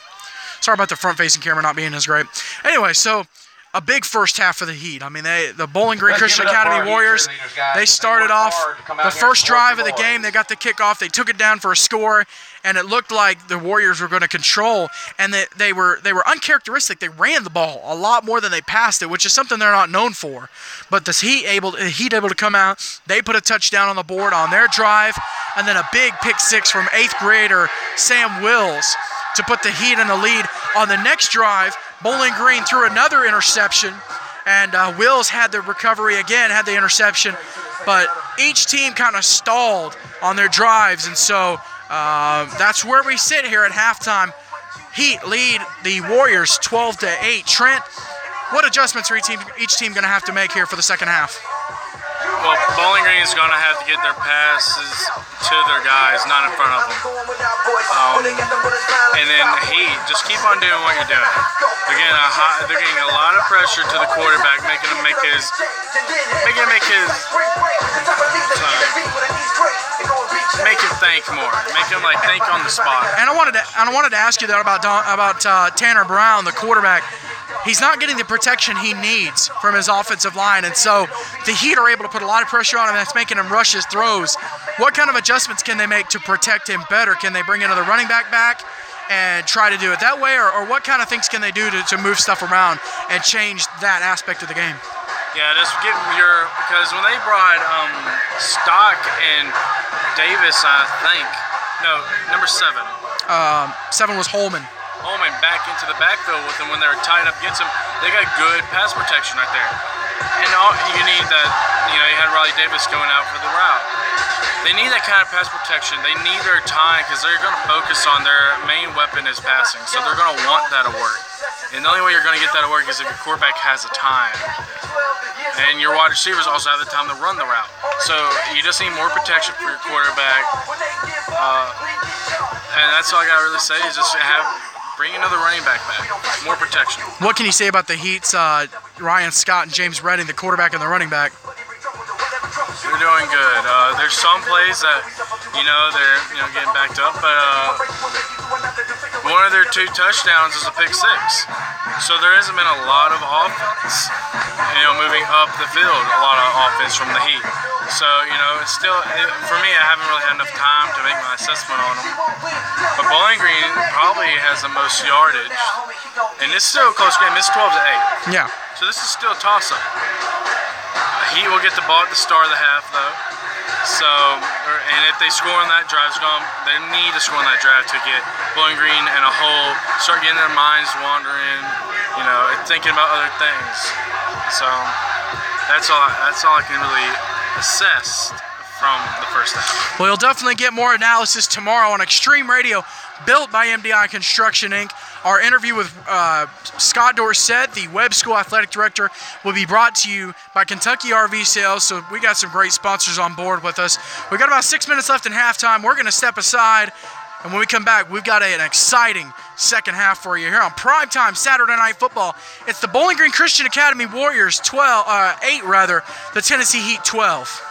Sorry about the front-facing camera not being as great. Anyway, so a big first half for the Heat. I mean, the Bowling Green Christian Academy Warriors, they started off the first drive of the game. They got the kickoff. They took it down for a score, and it looked like the Warriors were going to control. And they were uncharacteristic. They ran the ball a lot more than they passed it, which is something they're not known for. But the Heat able to come out. They put a touchdown on the board on their drive, and then a big pick six from 8th grader Sam Wills to put the Heat in the lead. On the next drive, Bowling Green threw another interception, and Wills had the recovery again, had the interception, but each team kind of stalled on their drives, and so that's where we sit here at halftime. Heat lead the Warriors 12-8. Trent, what adjustments are each team going to have to make here for the second half? Well, Bowling Green is going to have to get their passes to their guys, not in front of them. And then Heat, just keep on doing what you're doing. They're getting a lot of pressure to the quarterback, making him make his make him think more, make him think on the spot. And I wanted to ask you that about Tanner Brown, the quarterback. He's not getting the protection he needs from his offensive line, and so the Heat are able to put a lot of pressure on him. That's making him rush his throws. What kind of adjustments can they make to protect him better? Can they bring another running back and try to do it that way, or what kind of things can they do to move stuff around and change that aspect of the game? Yeah, just because when they brought Stock and Davis, number 7. 7 was Holman back into the backfield with them when they were tied up against him. They got good pass protection right there. And you need that, you had Riley Davis going out for the route. They need that kind of pass protection. They need their time because they're going to focus on their main weapon is passing. So they're going to want that to work. And the only way you're going to get that to work is if your quarterback has the time. And your wide receivers also have the time to run the route. So you just need more protection for your quarterback. And that's all I got to really say is just bring another running back. More protection. What can you say about the Heat's Ryan Scott and James Redding, the quarterback and the running back? They're doing good. There's some plays that, they're getting backed up, but one of their 2 touchdowns is a pick 6. So there hasn't been a lot of offense, moving up the field, a lot of offense from the Heat. So, it's still, for me, I haven't really had enough time to make my assessment on them. But Bowling Green probably has the most yardage. And this is still a close game. This is 12-8. Yeah. So this is still a toss-up. Heat will get the ball at the start of the half, though. So, and if they score on that drive, they need to score on that drive to get Bowling Green in a hole, start getting their minds wandering, and thinking about other things. So that's all I can really assess from the first half. Well, you'll definitely get more analysis tomorrow on Extreme Radio, built by MDI Construction, Inc. Our interview with Scott Dorsett, the Webb School Athletic Director, will be brought to you by Kentucky RV Sales. So we got some great sponsors on board with us. We got about 6 minutes left in halftime. We're going to step aside, and when we come back, we've got an exciting second half for you here on primetime Saturday Night Football. It's the Bowling Green Christian Academy Warriors 8, the Tennessee Heat 12.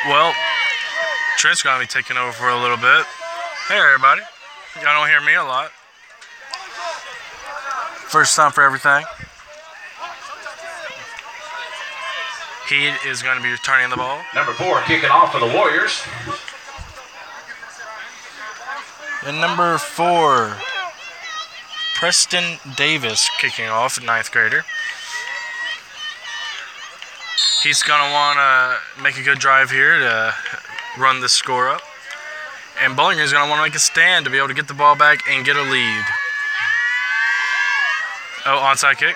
Well, Trent's going to be taking over for a little bit. Hey, everybody. Y'all don't hear me a lot. First time for everything. He is going to be returning the ball. Number 4 kicking off for the Warriors. And number 4, Preston Davis kicking off, 9th grader. He's going to want to make a good drive here to run the score up. And Bowling Green's going to want to make a stand to be able to get the ball back and get a lead. Oh, onside kick.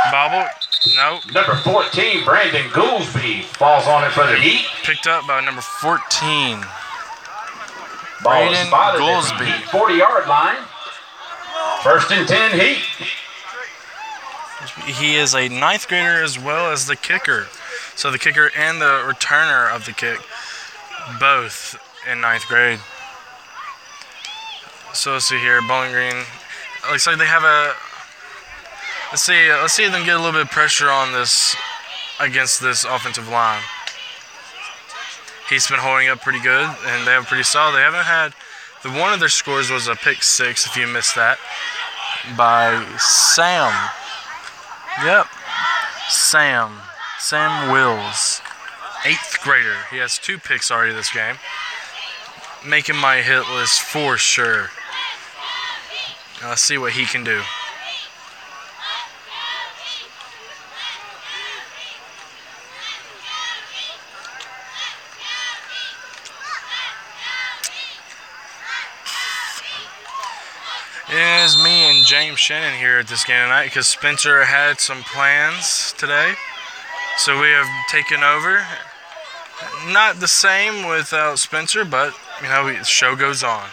Bobble. No. Number 14, Brandon Goolsby, falls on it for the Heat. Picked up by number 14. Ball Brandon spotted Goolsby. at the Heat 40-yard line. First and 10, Heat. He is a 9th grader as well as the kicker. So the kicker and the returner of the kick, both in 9th grade. So let's see here, Bowling Green. Looks like they have a. Let's see them get a little bit of pressure on this against this offensive line. He's been holding up pretty good, and they have pretty solid. They haven't had. One of their scores was a pick 6, if you missed that, by Sam. Yep, Sam Wills, 8th grader. He has 2 picks already this game, making my hit list for sure. Now let's see what he can do. It is me and James Shannon here at this game tonight because Spencer had some plans today. So we have taken over. Not the same without Spencer, but, the show goes on.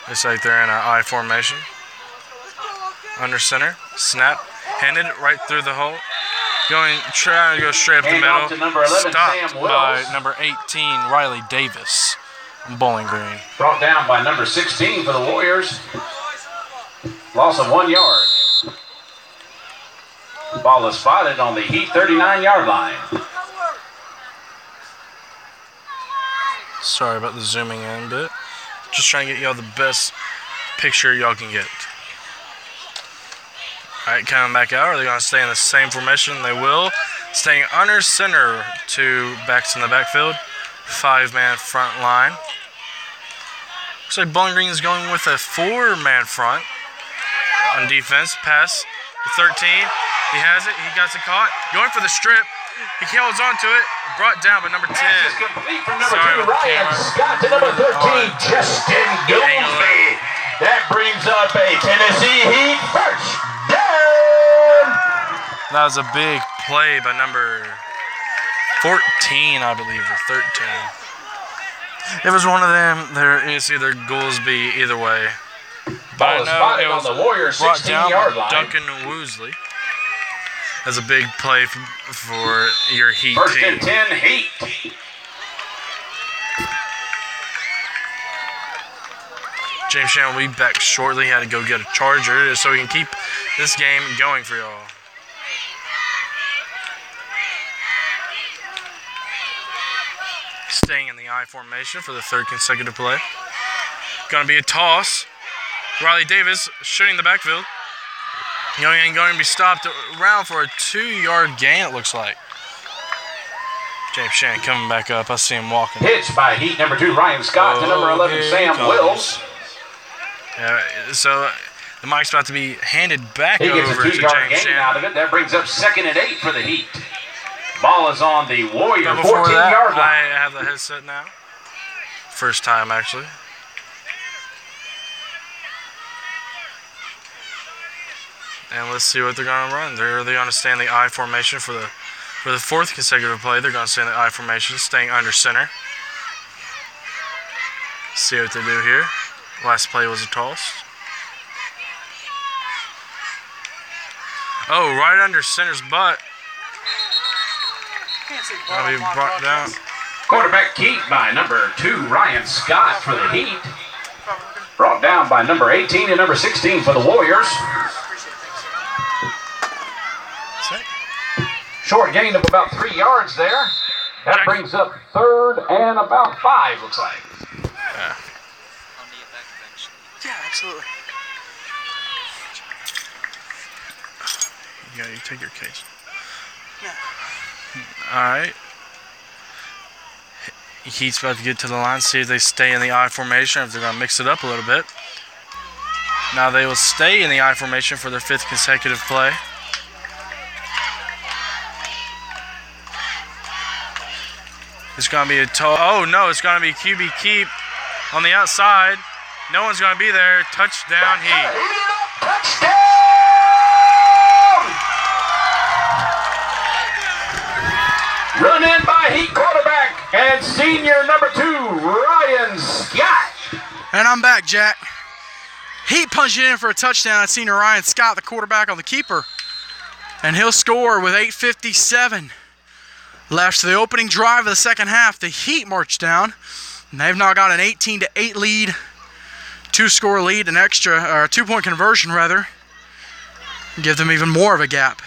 Looks like they're in an I formation. Under center. Snap. Handed it right through the hole. Trying to go straight up the middle. Number 11, Stopped Sam by Wills. number 18, Riley Davis. Bowling Green. Brought down by number 16 for the Warriors. Loss of 1 yard. Ball is spotted on the Heat 39-yard line. Sorry about the zooming in a bit. Just trying to get y'all the best picture y'all can get. Alright, coming back out. Are they going to stay in the same formation? They will. Staying under center, 2 backs in the backfield. 5-man front line. Looks like Bowling Green is going with a 4-man front on defense. Pass to 13. He has it. He got it caught. Going for the strip. He holds on to it. Brought down by number 10. Pass is complete from number Sorry 2, about the Ryan camera. Scott, to number 13, Justin Goolsby. That brings up a Tennessee Heat first down. That was a big play by number 14, I believe, or 13. If it was one of them, there is either Goolsby either way. Ball is spotted on the Warriors' brought down 16-yard by line. Duncan Woosley. That's a big play for your Heat First team. and 10, Heat. James Shannon will be back shortly. He had to go get a charger so he can keep this game going for y'all. Staying in the I formation for the 3rd consecutive play. Going to be a toss. Riley Davis shooting the backfield. Going to be stopped around for a 2-yard gain, it looks like. James Shannon coming back up. I see him walking. Hits by Heat number 2, Ryan Scott, to number 11, Sam Wills. So the mic's about to be handed back He gets a over to 2-yard James gain out of Shannon. it. That brings up 2nd and 8 for the Heat. Ball is on the Warrior But before that, 14-yard I line. have the headset now. First time, actually. And let's see what they're going to run. They're going to stay in the I formation for the 4th consecutive play. They're going to stay in the I formation, staying under center. See what they do here. Last play was a toss. Oh, right under center's butt. I'll be brought down. Quarterback keep by number 2, Ryan Scott for the Heat. Brought down by number 18 and number 16 for the Warriors. Short gain of about 3 yards there. That brings up 3rd and about 5, looks like. Yeah, absolutely. Yeah, you take your case. Yeah. Alright. Heat's about to get to the line, see if they stay in the I formation, if they're going to mix it up a little bit. Now they will stay in the I formation for their 5th consecutive play. It's going to be oh no, it's going to be QB keep on the outside. No one's going to be there. Touchdown Heat. Touchdown! Run in by Heat quarterback and senior number 2, Ryan Scott. And I'm back, Jack. Heat punched it in for a touchdown at senior Ryan Scott, the quarterback on the keeper. And he'll score with 8:57 left to the opening drive of the second half. The Heat march down, and they've now got an 18-8 lead, 2-score lead, an extra, or a 2-point conversion rather. Give them even more of a gap.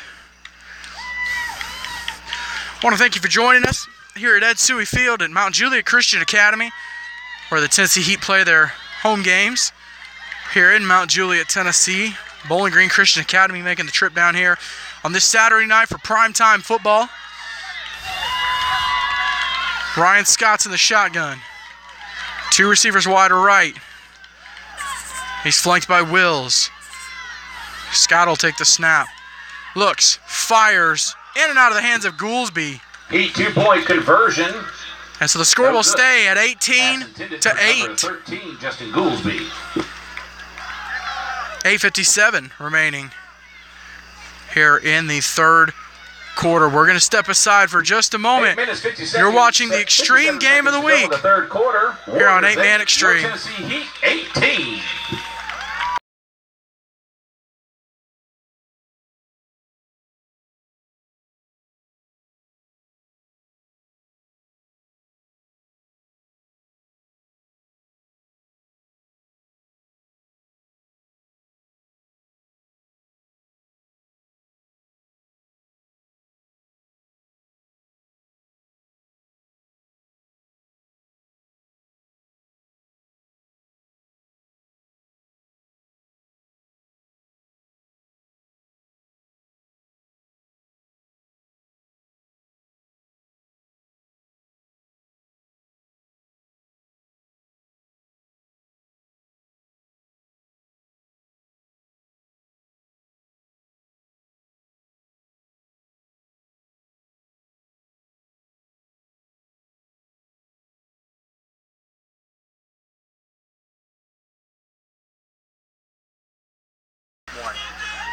I want to thank you for joining us here at Ed Suey Field at Mount Juliet Christian Academy, where the Tennessee Heat play their home games. Here in Mount Juliet, Tennessee, Bowling Green Christian Academy making the trip down here on this Saturday night for primetime football. Ryan Scott's in the shotgun. 2 receivers wide to right. He's flanked by Wills. Scott will take the snap. Looks, fires, in and out of the hands of Goolsby. Heat 2-point conversion. And so the score will stay at 18-8. 13, Justin Goolsby. 8:57 remaining here in the third quarter. We're going to step aside for just a moment. You're watching the Extreme Game of the Week here on 8-Man Extreme. Tennessee Heat 18.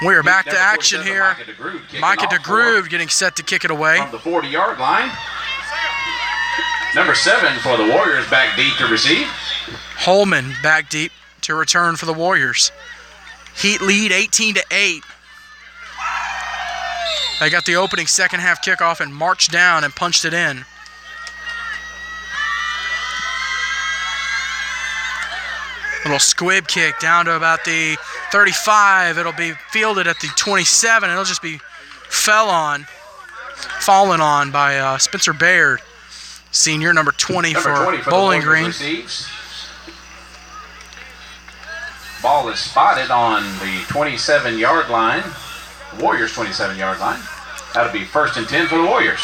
We're back to action here. Micah DeGroove getting set to kick it away. From the 40-yard line. Number 7 for the Warriors back deep to receive. Holman back deep to return for the Warriors. Heat lead 18-8. They got the opening second half kickoff and marched down and punched it in. Little squib kick down to about the 35. It'll be fielded at the 27. It'll just be fallen on by Spencer Baird, senior, number 20 for Bowling Green. Ball is spotted on the 27-yard line, Warriors 27-yard line. That'll be 1st and 10 for the Warriors.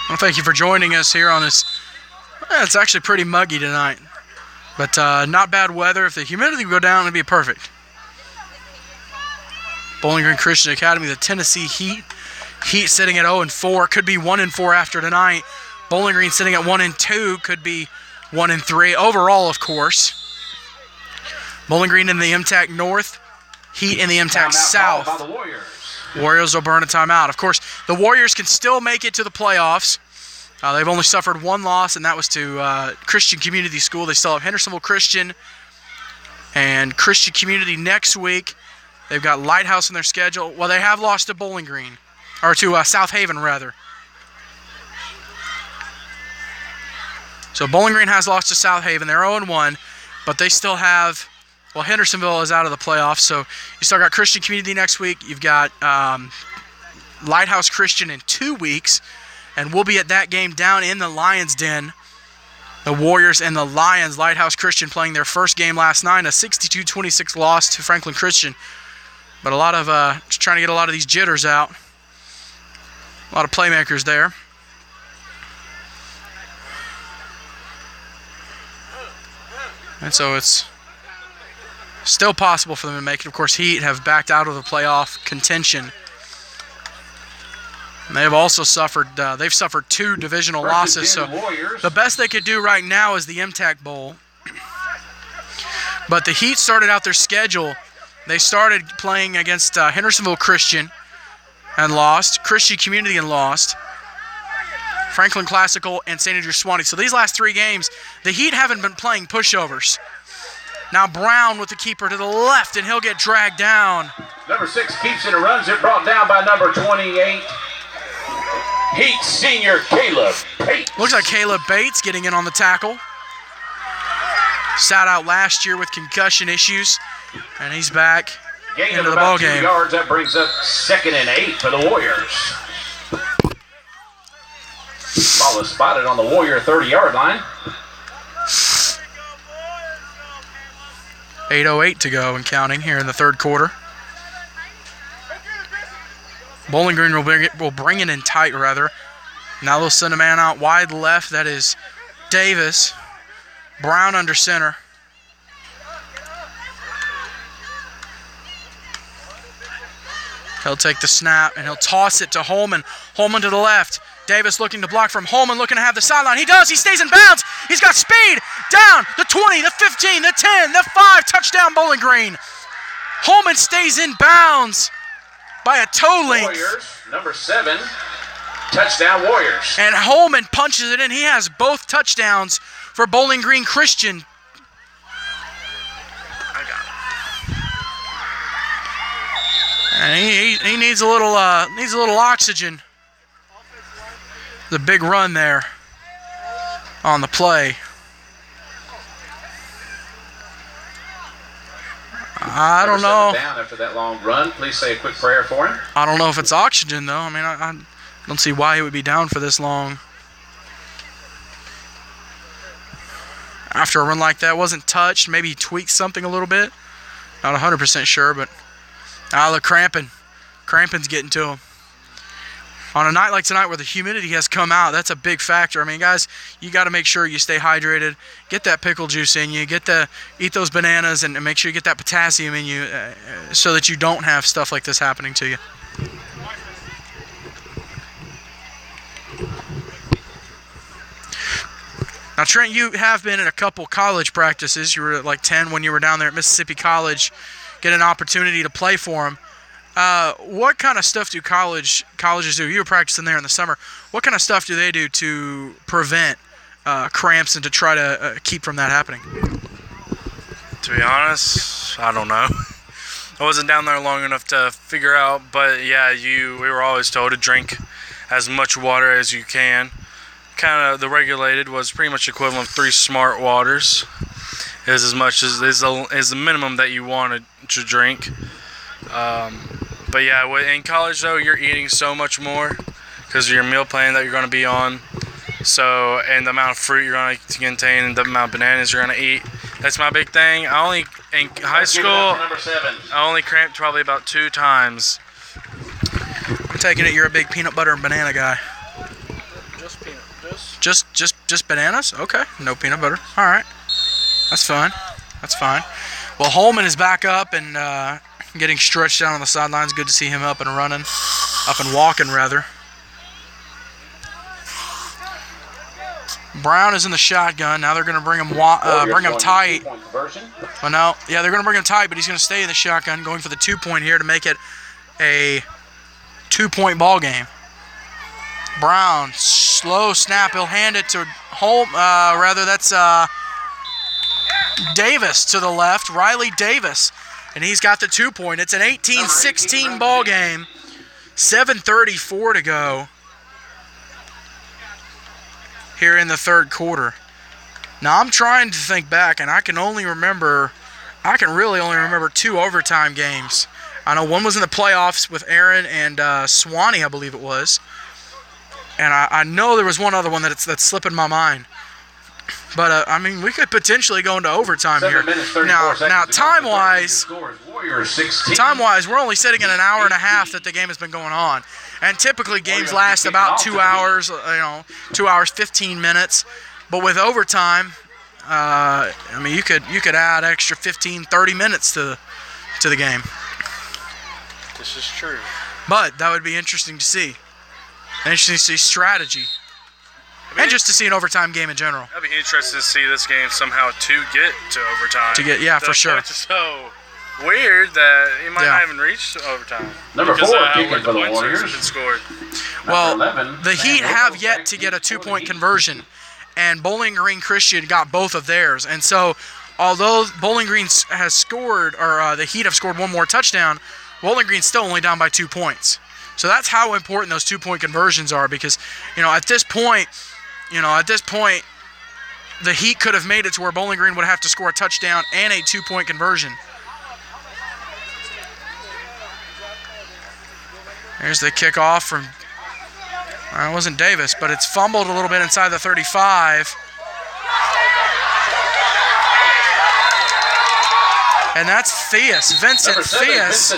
Well, thank you for joining us here on this. It's actually pretty muggy tonight, but not bad weather. If the humidity would go down, it'd be perfect. Bowling Green Christian Academy, the Tennessee Heat. Heat sitting at 0-4, could be 1-4 after tonight. Bowling Green sitting at 1-2, could be 1-3 overall, of course. Bowling Green in the MTAC North, Heat in the MTAC South. Warriors will burn a timeout. Of course, the Warriors can still make it to the playoffs. They've only suffered one loss, and that was to Christian Community School. They still have Hendersonville Christian and Christian Community next week. They've got Lighthouse on their schedule. Well, they have lost to Bowling Green, or to South Haven, rather. So Bowling Green has lost to South Haven. They're 0-1, but they still have, Well, Hendersonville is out of the playoffs, so you still got Christian Community next week. You've got Lighthouse Christian in 2 weeks, and we'll be at that game down in the Lions Den. The Warriors and the Lions. Lighthouse Christian playing their first game last night, a 62-26 loss to Franklin Christian. But a lot of just trying to get a lot of these jitters out. A lot of playmakers there. And so it's still possible for them to make it. Of course, Heat have backed out of the playoff contention. And they have also suffered. They've suffered 2 divisional losses. So the best they could do right now is the MTAC Bowl. But the Heat started out their schedule. They started playing against Hendersonville Christian and lost. Christian Community and lost. Franklin Classical and St. Andrew Swanee. So these last 3 games, the Heat haven't been playing pushovers. Now Brown with the keeper to the left, and he'll get dragged down. Number 6 keeps it and runs it, brought down by number 28. Heat senior Caleb Bates. Looks like Caleb Bates getting in on the tackle. Sat out last year with concussion issues, and he's back into the ball game. 2 yards. That brings up 2nd and 8 for the Warriors. Ball is spotted on the Warrior 30-yard line. 8:08 to go and counting here in the third quarter. Bowling Green will bring it in tight, rather. Now they'll send a man out wide left. That is Davis. Brown under center. He'll take the snap, and he'll toss it to Holman. Holman to the left. Davis looking to block from Holman, looking to have the sideline. He does. He stays in bounds. He's got speed. Down. The 20, the 15, the 10, the 5. Touchdown, Bowling Green. Holman stays in bounds by a toe length. Warriors, number 7. Touchdown, Warriors. And Holman punches it in. He has both touchdowns for Bowling Green Christian. And he needs a little oxygen. The big run there on the play. I don't know. Down after that long run. Please say a quick prayer for him. I don't know if it's oxygen though. I mean, I don't see why he would be down for this long. After a run like that, wasn't touched. Maybe he tweaked something a little bit. Not 100% sure, but look, cramping. Cramping's getting to him. On a night like tonight where the humidity has come out, that's a big factor. I mean, guys, you got to make sure you stay hydrated. Get that pickle juice in you. Eat those bananas and make sure you get that potassium in you so that you don't have stuff like this happening to you. Now, Trent, you have been at a couple college practices. You were at like 10 when you were down there at Mississippi College, get an opportunity to play for them. What kind of stuff do colleges do? You were practicing there in the summer. What kind of stuff do they do to prevent cramps and to try to keep from that happening? To be honest, I don't know. I wasn't down there long enough to figure out, but yeah, we were always told to drink as much water as you can. Kind of the regulated was pretty much equivalent of 3 smart waters. Is as much as is the minimum that you wanted to drink. But yeah, in college though, you're eating so much more because of your meal plan that you're going to be on. So, and the amount of fruit you're going to contain and the amount of bananas you're going to eat. That's my big thing. In high school, I only cramped probably about 2 times. I'm taking it you're a big peanut butter and banana guy. Just bananas? Okay, no peanut butter. All right, that's fine. That's fine. Well, Holman is back up and getting stretched out on the sidelines. Good to see him up and running, up and walking rather. Brown is in the shotgun. Now they're going to bring him tight. Well, no, yeah, they're going to bring him tight, but he's going to stay in the shotgun, going for the 2-point here to make it a 2-point ball game. Brown, slow snap. He'll hand it to that's Davis to the left, Riley Davis, and he's got the 2-point. It's an 18-16 ball game. 7:34 to go here in the third quarter. Now I'm trying to think back, and I can only remember I can really only remember 2 overtime games. I know one was in the playoffs with Aaron and Swanee, I believe it was. And I know there was one other one that's slipping my mind. But, I mean, we could potentially go into overtime here. Now time-wise, we're only sitting in an hour and a half that the game has been going on. And typically games last about 2 hours, 2 hours, 15 minutes. But with overtime, I mean, you could add extra 15, 30 minutes to the game. This is true. But that would be interesting to see. Interesting to see strategy. And just to see an overtime game in general. I'd be interested to see this game somehow to get to overtime. For sure. It's so weird that it might not even reach overtime. Number 4 kicking for the Warriors. Scored. Well, the Heat have yet to get a 2-point conversion, and Bowling Green Christian got both of theirs. And so, although Bowling Green has scored, or the Heat have scored one more touchdown, Bowling Green's still only down by 2 points. So that's how important those 2-point conversions are, because at this point, the Heat could have made it to where Bowling Green would have to score a touchdown and a 2-point conversion. There's the kickoff from, it wasn't Davis, but it's fumbled a little bit inside the 35. And that's Theus, Vincent Theus.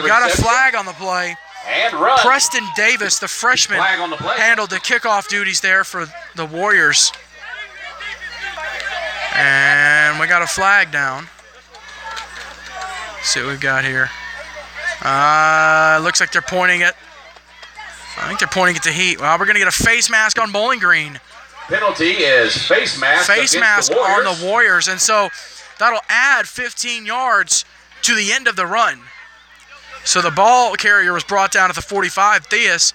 We got a flag on the play. And run. Preston Davis, the freshman, handled the kickoff duties there for the Warriors. And we got a flag down. Let's see what we've got here. Looks like they're pointing it. I think they're pointing at the Heat. Well, we're going to get a face mask on Bowling Green. Penalty is face mask. Face mask on the Warriors. And so that'll add 15 yards to the end of the run. So the ball carrier was brought down at the 45, Theus.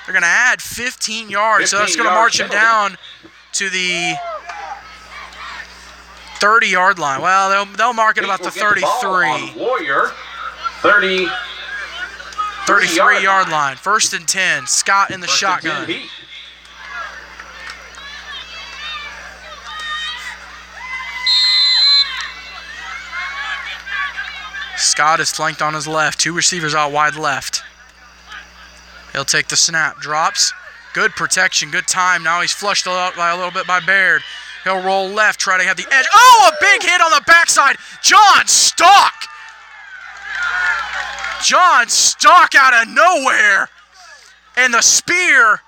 They're going to add 15 yards. So that's going to march him down to the 30-yard line. Well, they'll mark it about the 33. Warrior, 33-yard line. 1st and 10. Scott in the shotgun. Scott is flanked on his left. 2 receivers out wide left. He'll take the snap. Drops. Good protection. Good time. Now he's flushed out by a little bit by Baird. He'll roll left. Try to have the edge. Oh, a big hit on the backside. John Stock. John Stock out of nowhere. And the spear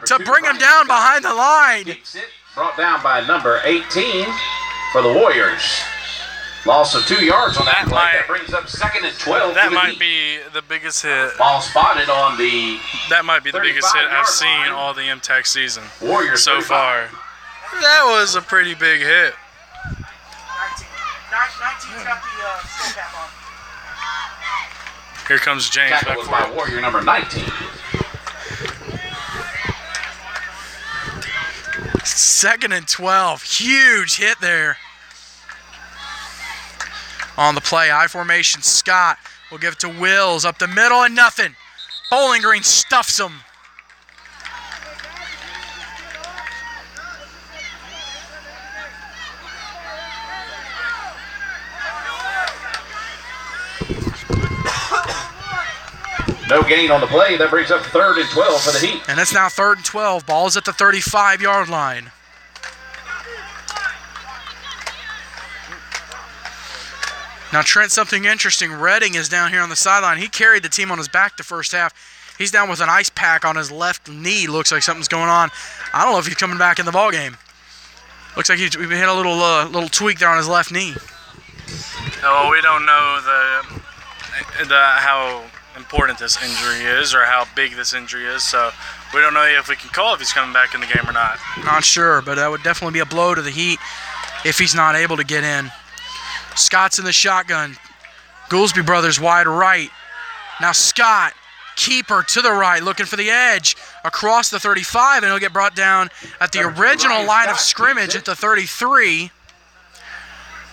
to bring him down behind the line. Brought down by number 18 for the Warriors. Loss of 2 yards on that play. That brings up 2nd and 12. That might be the biggest hit. Ball spotted on the. That might be the biggest hit I've seen all the MTech season Warriors so 35. far. That was a pretty big hit. 19's got the skull cap on. Here comes James back Tackle was for by it. Warrior number 19. 2nd and 12. Huge hit there. On the play, I formation, Scott will give it to Wills up the middle and nothing. Bowling Green stuffs him. No gain on the play. That brings up 3rd and 12 for the Heat. And it's now 3rd and 12. Ball's at the 35-yard line. Now, Trent, something interesting. Redding is down here on the sideline. He carried the team on his back the first half. He's down with an ice pack on his left knee. Looks like something's going on. I don't know if he's coming back in the ballgame. Looks like he hit a little tweak there on his left knee. Oh, we don't know how important this injury is or how big this injury is, so we don't know if we can call if he's coming back in the game or not. Not sure, but that would definitely be a blow to the Heat if he's not able to get in. Scott's in the shotgun. Goolsby brothers wide right. Now Scott, keeper to the right, looking for the edge across the 35, and he'll get brought down at the original line of scrimmage at the 33.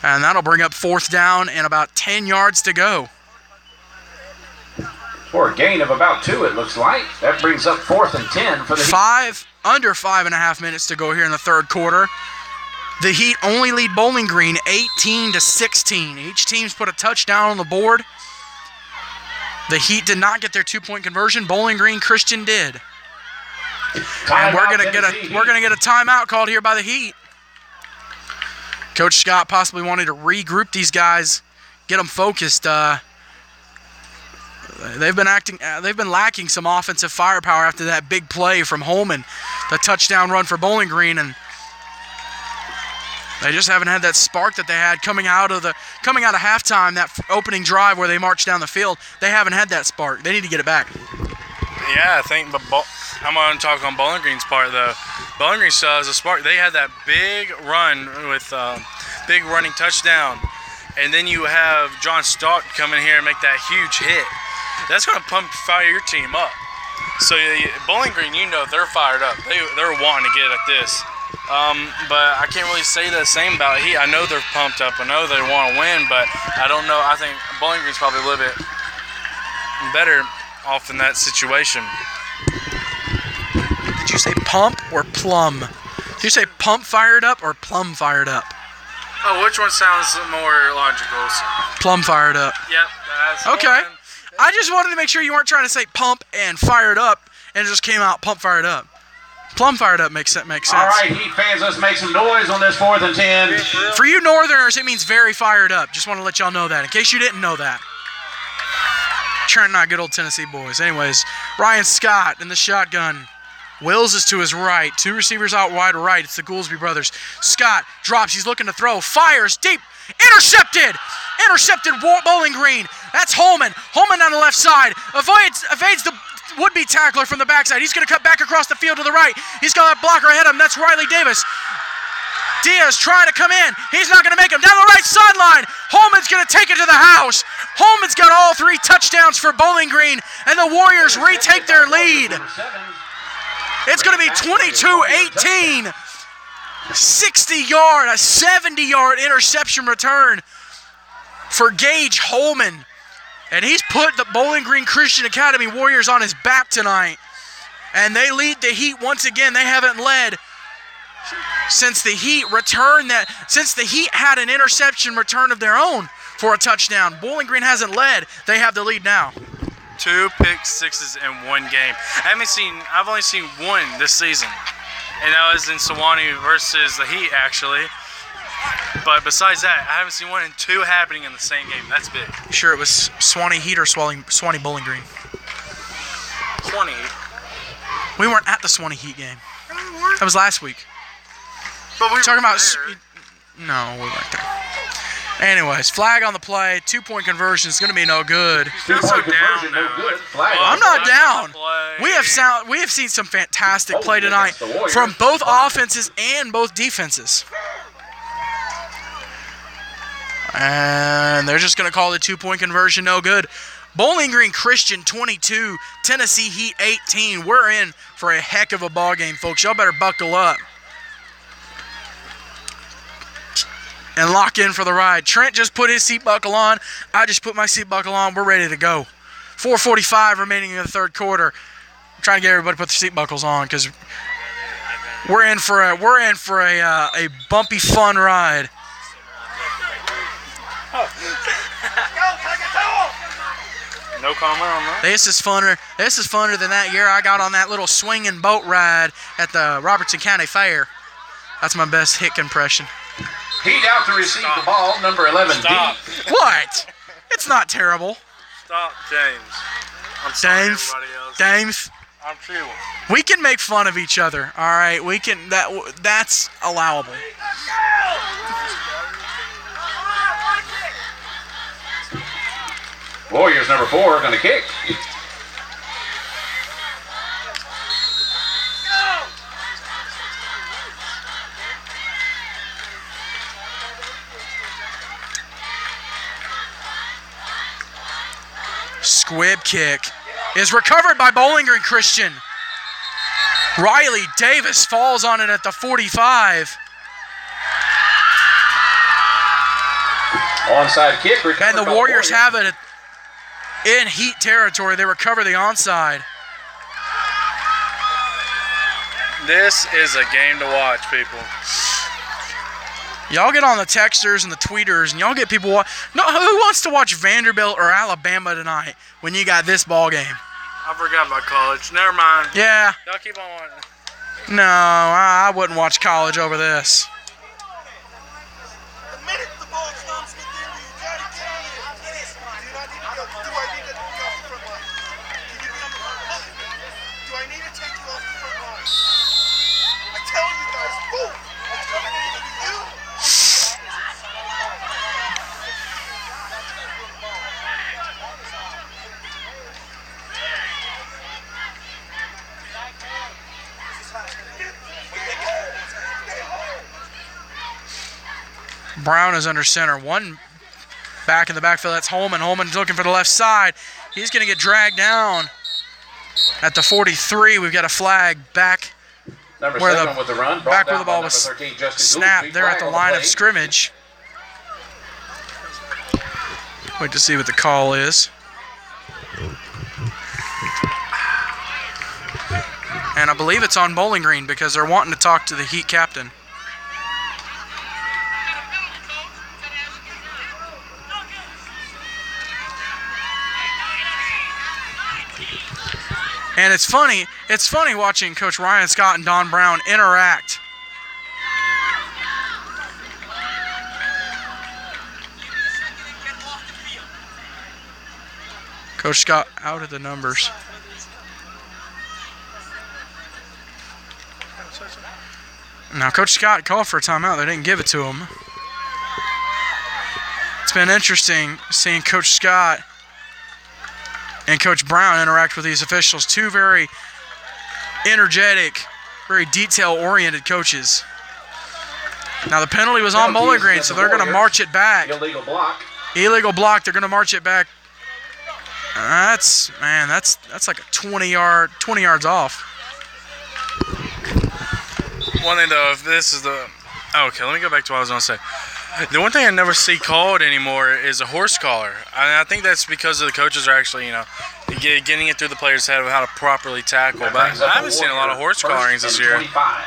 And that'll bring up 4th down and about 10 yards to go. For a gain of about 2, it looks like. That brings up 4th and 10 for the Heat. Under 5.5 minutes to go here in the 3rd quarter. The Heat only lead Bowling Green 18-16. Each team's put a touchdown on the board. The Heat did not get their 2-point conversion. Bowling Green Christian did. And we're gonna get a timeout called here by the Heat. Coach Scott possibly wanted to regroup these guys, get them focused. They've been lacking some offensive firepower after that big play from Holman, the touchdown run for Bowling Green, and they just haven't had that spark that they had coming out of halftime, that opening drive where they marched down the field. They haven't had that spark. They need to get it back. Yeah, I think, but I'm going to talk on Bowling Green's part, though. Bowling Green still has a spark. They had that big run with big running touchdown, and then you have John Stalk come in here and make that huge hit. That's going to fire your team up. So Bowling Green, they're fired up. They're wanting to get at this. But I can't really say the same about Heat. I know they're pumped up. I know they want to win, but I don't know. I think Bowling Green's probably a little bit better off in that situation. Did you say pump or plum? Did you say pump fired up or plum fired up? Oh, which one sounds more logical? Plum fired up. Yep. That's okay. I just wanted to make sure you weren't trying to say pump and fired up, and it just came out pump fired up. Plum fired up makes sense. All right, Heat fans, let's make some noise on this 4th and 10. For you Northerners, it means very fired up. Just want to let y'all know that, in case you didn't know that. Trent and I, good old Tennessee boys. Anyways, Ryan Scott in the shotgun. Wills is to his right. 2 receivers out wide right. It's the Goolsby brothers. Scott drops. He's looking to throw. Fires deep. Intercepted. Intercepted Bowling Green. That's Holman. Holman on the left side. Evades the would-be tackler from the backside. He's going to cut back across the field to the right. He's got a blocker ahead of him. That's Riley Davis. Diaz trying to come in. He's not going to make him. Down the right sideline. Holman's going to take it to the house. Holman's got all 3 touchdowns for Bowling Green, and the Warriors retake their lead. It's going to be 22-18. 60-yard, a 70-yard interception return for Gage Holman. And he's put the Bowling Green Christian Academy Warriors on his back tonight. And they lead the Heat once again. They haven't led since the Heat had an interception return of their own for a touchdown. Bowling Green hasn't led. They have the lead now. 2 pick sixes in 1 game. I've only seen 1 this season. And that was in Sewanee versus the Heat, actually. But besides that, I haven't seen 1 and 2 happening in the same game. That's big. Sure, it was Sewanee Heat or Sewanee Bowling Green? Sewanee. We weren't at the Sewanee Heat game. That was last week. But we were talking about there. No, we weren't there. Anyways, flag on the play. 2-point conversion is going to be no good. 2-point conversion, no good. Flag. I'm not down. We have seen some fantastic play tonight from both offenses and both defenses. And they're just going to call the 2-point conversion no good. Bowling Green Christian 22, Tennessee Heat 18. We're in for a heck of a ball game, folks. Y'all better buckle up and lock in for the ride. Trent just put his seat buckle on. I just put my seat buckle on. We're ready to go. 4:45 remaining in the 3rd quarter. I'm trying to get everybody to put their seat buckles on because we're in for a bumpy, fun ride. No comment on that. This is funner than that year I got on that little swinging boat ride at the Robertson County Fair. That's my best Hick impression. Heat out to receive the ball, number 11. Stop. What? It's not terrible. Stop, James. I'm sorry, James. everybody else. James. I'm true. We can make fun of each other. All right, we can. That's allowable. Warriors number 4 going to kick. Squib kick is recovered by Bowling Green Christian. Riley Davis falls on it at the 45. Onside kick. And the Warriors have it in Heat territory. They recover the onside. This is a game to watch, people. Y'all get on the texters and the tweeters, and y'all get people. No, who wants to watch Vanderbilt or Alabama tonight when you got this ball game? I forgot about college. Never mind. Yeah. Y'all keep on watching. No, I wouldn't watch college over this. The minute the ball comes within you, you gotta get in. Do I need to go? Do I need to go off the front line? Can you be on the front line? Do I need to take you off the front line? I tell you guys, boom! I'm coming into you. Brown is under center. One back in the backfield. That's Holman. Holman's looking for the left side. He's going to get dragged down at the 43. We've got a flag back Number where 7 with the run. back Brought where the ball down by was number 13, Justin snapped Gould. there at Flag the on line play. of scrimmage. Wait to see what the call is. And I believe it's on Bowling Green because they're wanting to talk to the Heat captain. And it's funny watching Coach Ryan Scott and Don Brown interact. Coach Scott out of the numbers. Now Coach Scott called for a timeout. They didn't give it to him. It's been interesting seeing Coach Scott and Coach Brown interact with these officials. Two very energetic, very detail-oriented coaches. Now the penalty was on Bowling Green, so they're going to march it back. Illegal block. Illegal block. They're going to march it back. That's like a 20 yards off. One thing though, if this is the okay, let me go back to what I was gonna say. The one thing I never see called anymore is a horse collar. I think that's because the coaches are actually, getting it through the players' head of how to properly tackle. But I haven't seen a lot of horse collarings this year. 25.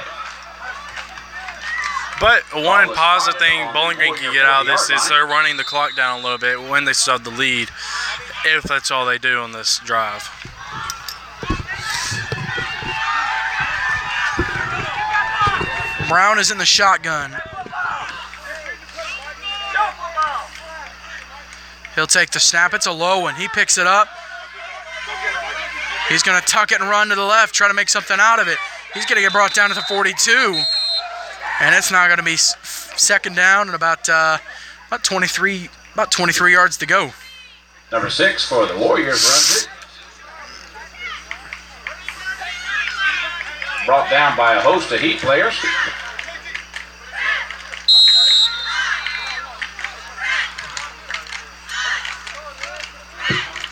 But one positive thing Bowling Green can get out of this is they're running the clock down a little bit when they still have the lead, if that's all they do on this drive. Brown is in the shotgun. He'll take the snap. It's a low one. He picks it up. He's going to tuck it and run to the left, try to make something out of it. He's going to get brought down to the 42. And it's now going to be second down and about 23 yards to go. Number 6 for the Warriors runs it. Brought down by a host of Heat players.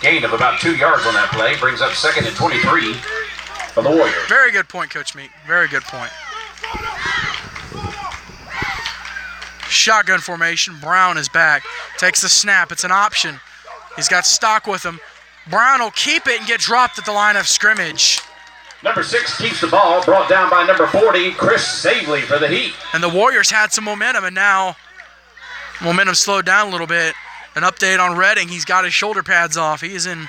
Gain of about 2 yards on that play. Brings up 2nd and 23 for the Warriors. Very good point, Coach Meek. Very good point. Shotgun formation. Brown is back. Takes the snap. It's an option. He's got stock with him. Brown will keep it and get dropped at the line of scrimmage. Number 6 keeps the ball. Brought down by number 40, Chris Savely for the Heat. And the Warriors had some momentum, and now momentum slowed down a little bit. An update on Redding. He's got his shoulder pads off. He is in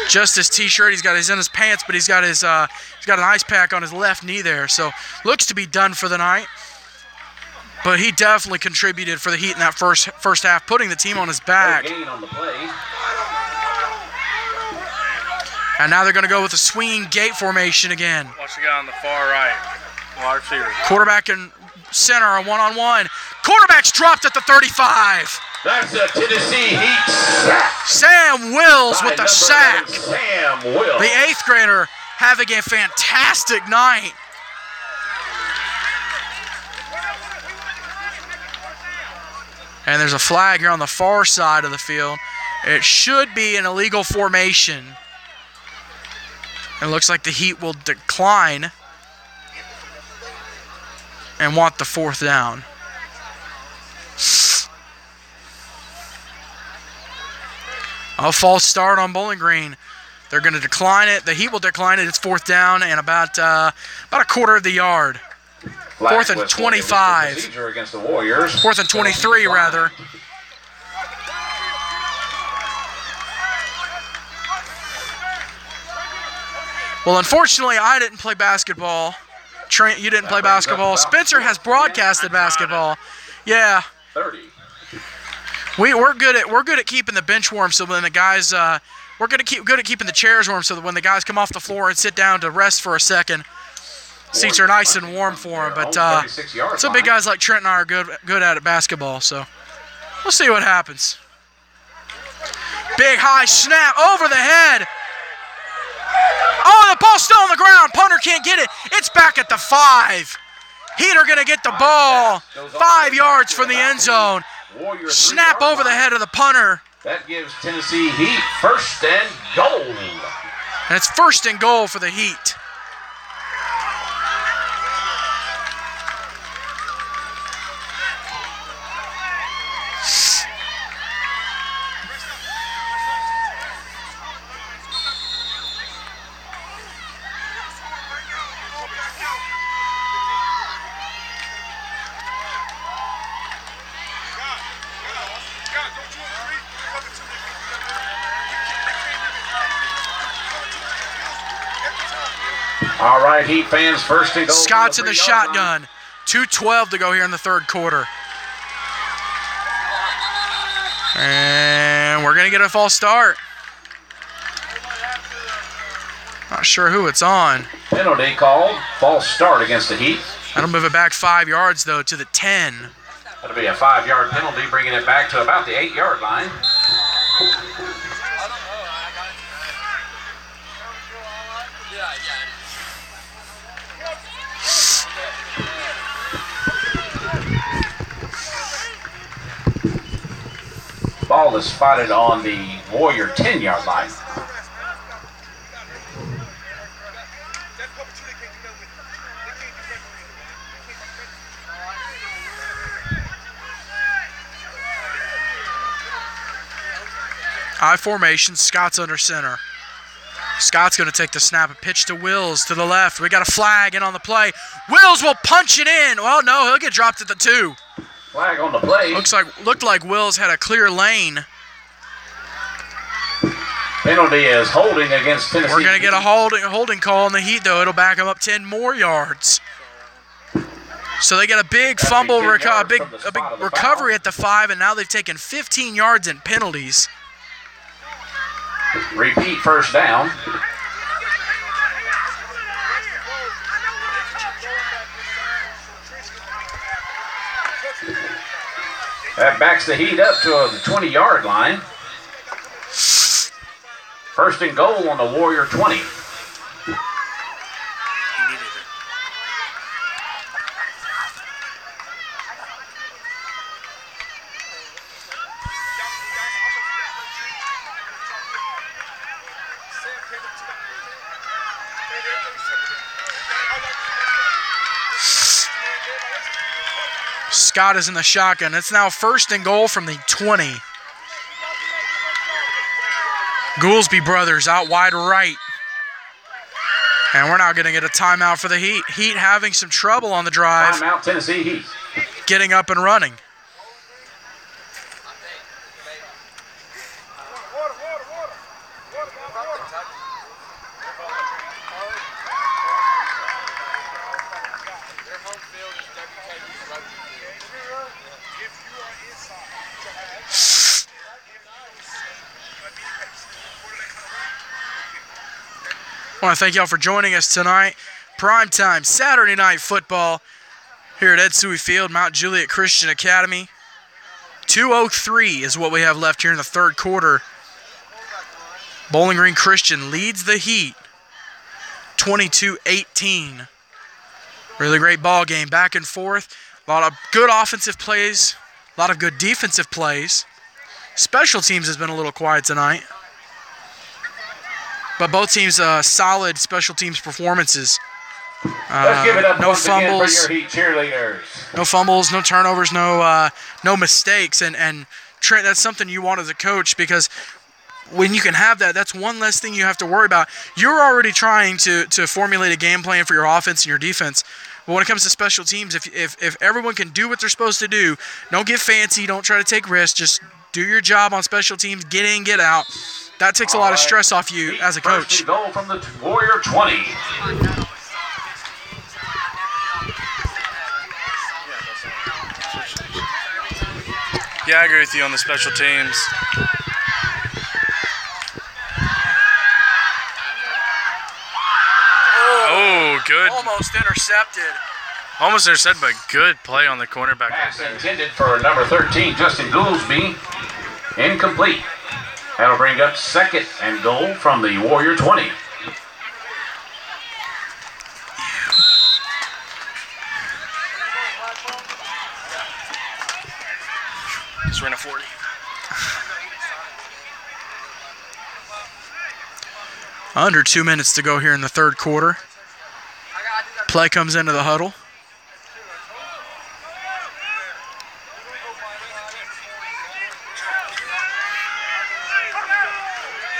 just his t-shirt. He's in his pants, but he's got an ice pack on his left knee there. So looks to be done for the night. But he definitely contributed for the Heat in that first half, putting the team on his back. No gain on the play. And now they're going to go with a swinging gate formation again. Watch the guy on the far right. Wide receiver. Quarterback and center are one-on-one. Quarterback's dropped at the 35. That's a Tennessee Heat sack. Sam Wills with the sack. Sam Wills. The 8th grader having a fantastic night. And there's a flag here on the far side of the field. It should be an illegal formation. It looks like the Heat will decline and want the 4th down. A false start on Bowling Green. They're going to decline it. The Heat will decline it. It's 4th down and about a quarter of the yard. Fourth and 25. Procedure against the Warriors. 4th and 23, rather. Well, unfortunately, I didn't play basketball. Trent, you didn't play basketball. Spencer has broadcasted basketball. Yeah. 30. We're good at keeping the bench warm, so when the guys we're good at keeping the chairs warm, so that when the guys come off the floor and sit down to rest for a second, seats are nice and warm for them. But some big guys like Trent and I are good at it basketball, so we'll see what happens. Big high snap over the head. Oh, the ball's still on the ground. Punter can't get it. It's back at the 5. Heat are going to get the ball 5 yards from the end zone. Snap over the head of the punter. That gives Tennessee Heat first and goal. And it's first and goal for the Heat. All right, Heat fans, first and goal. Scott's in the shotgun. 2:12 to go here in the third quarter. And we're going to get a false start. Not sure who it's on. Penalty called. False start against the Heat. That'll move it back 5 yards, though, to the 10. That'll be a 5-yard penalty, bringing it back to about the 8-yard line. Ball is spotted on the Warrior 10-yard line. I formation, Scott's under center. Scott's going to take the snap and pitch to Wills to the left. We got a flag in on the play. Wills will punch it in. Well, no, he'll get dropped at the 2. Flag on the play. Looked like Wills had a clear lane. Penalty is holding against Tennessee. We're going to get a holding call on the Heat, though. It'll back them up 10 more yards. So they get a big fumble, a big recovery at the 5, and now they've taken 15 yards in penalties. Repeat first down. That backs the Heat up to the 20-yard line. First and goal on the Warrior 20. Scott is in the shotgun. It's now first and goal from the 20. Goolsby brothers out wide right. And we're now going to get a timeout for the Heat. Heat having some trouble on the drive. Timeout, Tennessee Heat. Getting up and running. I want to thank y'all for joining us tonight. Primetime Saturday night football here at Ed Suey Field, Mount Juliet Christian Academy. 2:03 is what we have left here in the third quarter. Bowling Green Christian leads the Heat 22-18. Really great ball game, back and forth. A lot of good offensive plays, a lot of good defensive plays. Special teams has been a little quiet tonight. But both teams solid special teams performances. Let's give it up no once again fumbles, for your Heat cheerleaders. no fumbles, no turnovers, no mistakes, and Trent, that's something you want as a coach, because when you can have that, that's one less thing you have to worry about. You're already trying to formulate a game plan for your offense and your defense, But when it comes to special teams, if everyone can do what they're supposed to do, don't get fancy, don't try to take risks, just do your job on special teams, get in, get out. That takes a lot of stress off you as a coach. First goal from the Warrior 20. Yeah, I agree with you on the special teams. Oh, good. Almost intercepted. Almost intercepted, but good play on the cornerback. Pass intended for number 13, Justin Goolsby. Incomplete. That'll bring up second and goal from the Warrior 20. Just ran a 40. Under 2 minutes to go here in the third quarter. Play comes into the huddle.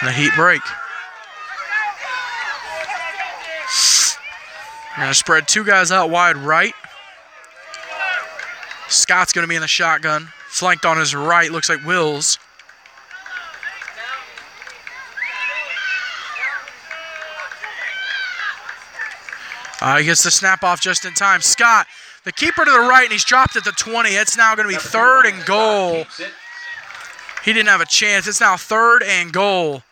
And the heat break. We're going to spread two guys out wide right. Scott's going to be in the shotgun. Flanked on his right, looks like Wills. He gets the snap off just in time. Scott, the keeper to the right, and he's dropped at the 20. It's now going to be third and goal. He didn't have a chance. It's now third and goal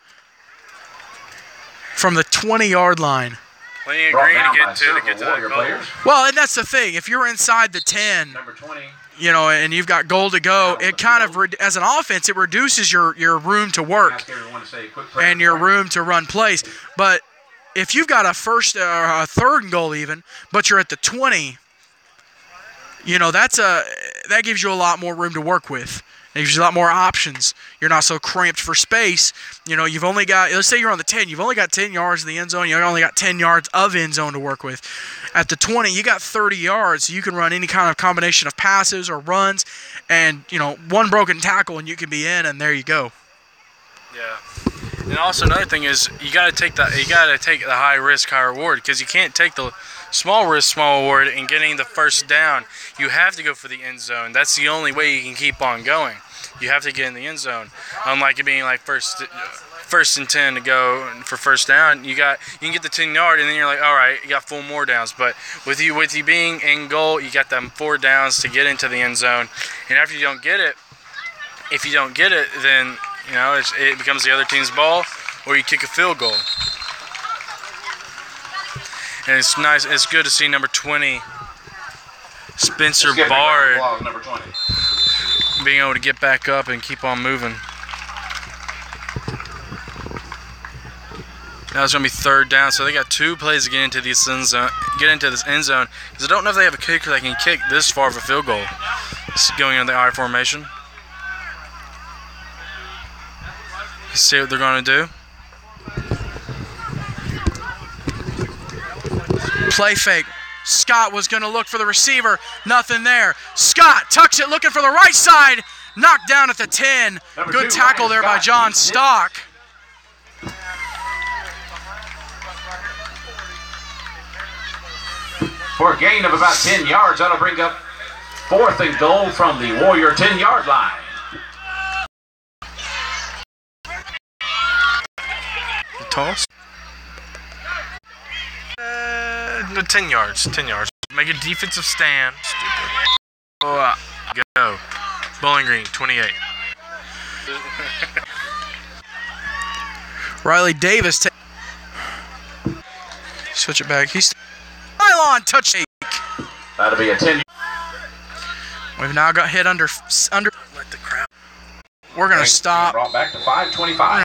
from the 20-yard line. Plenty of green to get to that goal. Well, and that's the thing. If you're inside the 10, Number 20. you know, and you've got goal to go, it kind of, as an offense, it reduces your room to work and your room to run plays. But if you've got a first or a third and goal even, but you're at the 20, you know, that gives you a lot more room to work with. It gives you a lot more options. You're not so cramped for space. You know, you've only got, let's say you're on the 10, you've only got 10 yards in the end zone. You've only got 10 yards of end zone to work with. At the 20, you got 30 yards, so you can run any kind of combination of passes or runs, and, you know, one broken tackle and you can be in, and there you go. Yeah. And also another thing is you got to take the high risk, high reward, because you can't take the small risk, small reward in getting the first down. You have to go for the end zone. That's the only way you can keep on going. You have to get in the end zone. Unlike it being like first and 10 to go for first down, you can get the 10-yard, and then you're like, all right, you got 4 more downs. But with you being in goal, you got them 4 downs to get into the end zone. And after you don't get it, if you don't get it, then you know it becomes the other team's ball, or you kick a field goal. And it's nice. It's good to see number 20, Spencer Bard, Number 20. being able to get back up and keep on moving. Now it's going to be third down, so they got 2 plays to get into this end zone. Because I don't know if they have a kicker that can kick this far of a field goal. It's going in the I formation. Let's see what they're going to do. Play fake. Scott was going to look for the receiver. Nothing there. Scott tucks it, looking for the right side. Knocked down at the 10. Good tackle there by John Stock. For a gain of about 10 yards, that'll bring up fourth and goal from the Warrior 10-yard line. The toss? 10 yards. 10 yards. Make a defensive stand. Stupid. Go. Bowling Green, 28. Riley Davis. Switch it back. He's pylon touch take. That'll be a 10. We've now got hit under. Let the crowd. We're gonna stop. Brought back to 5:25.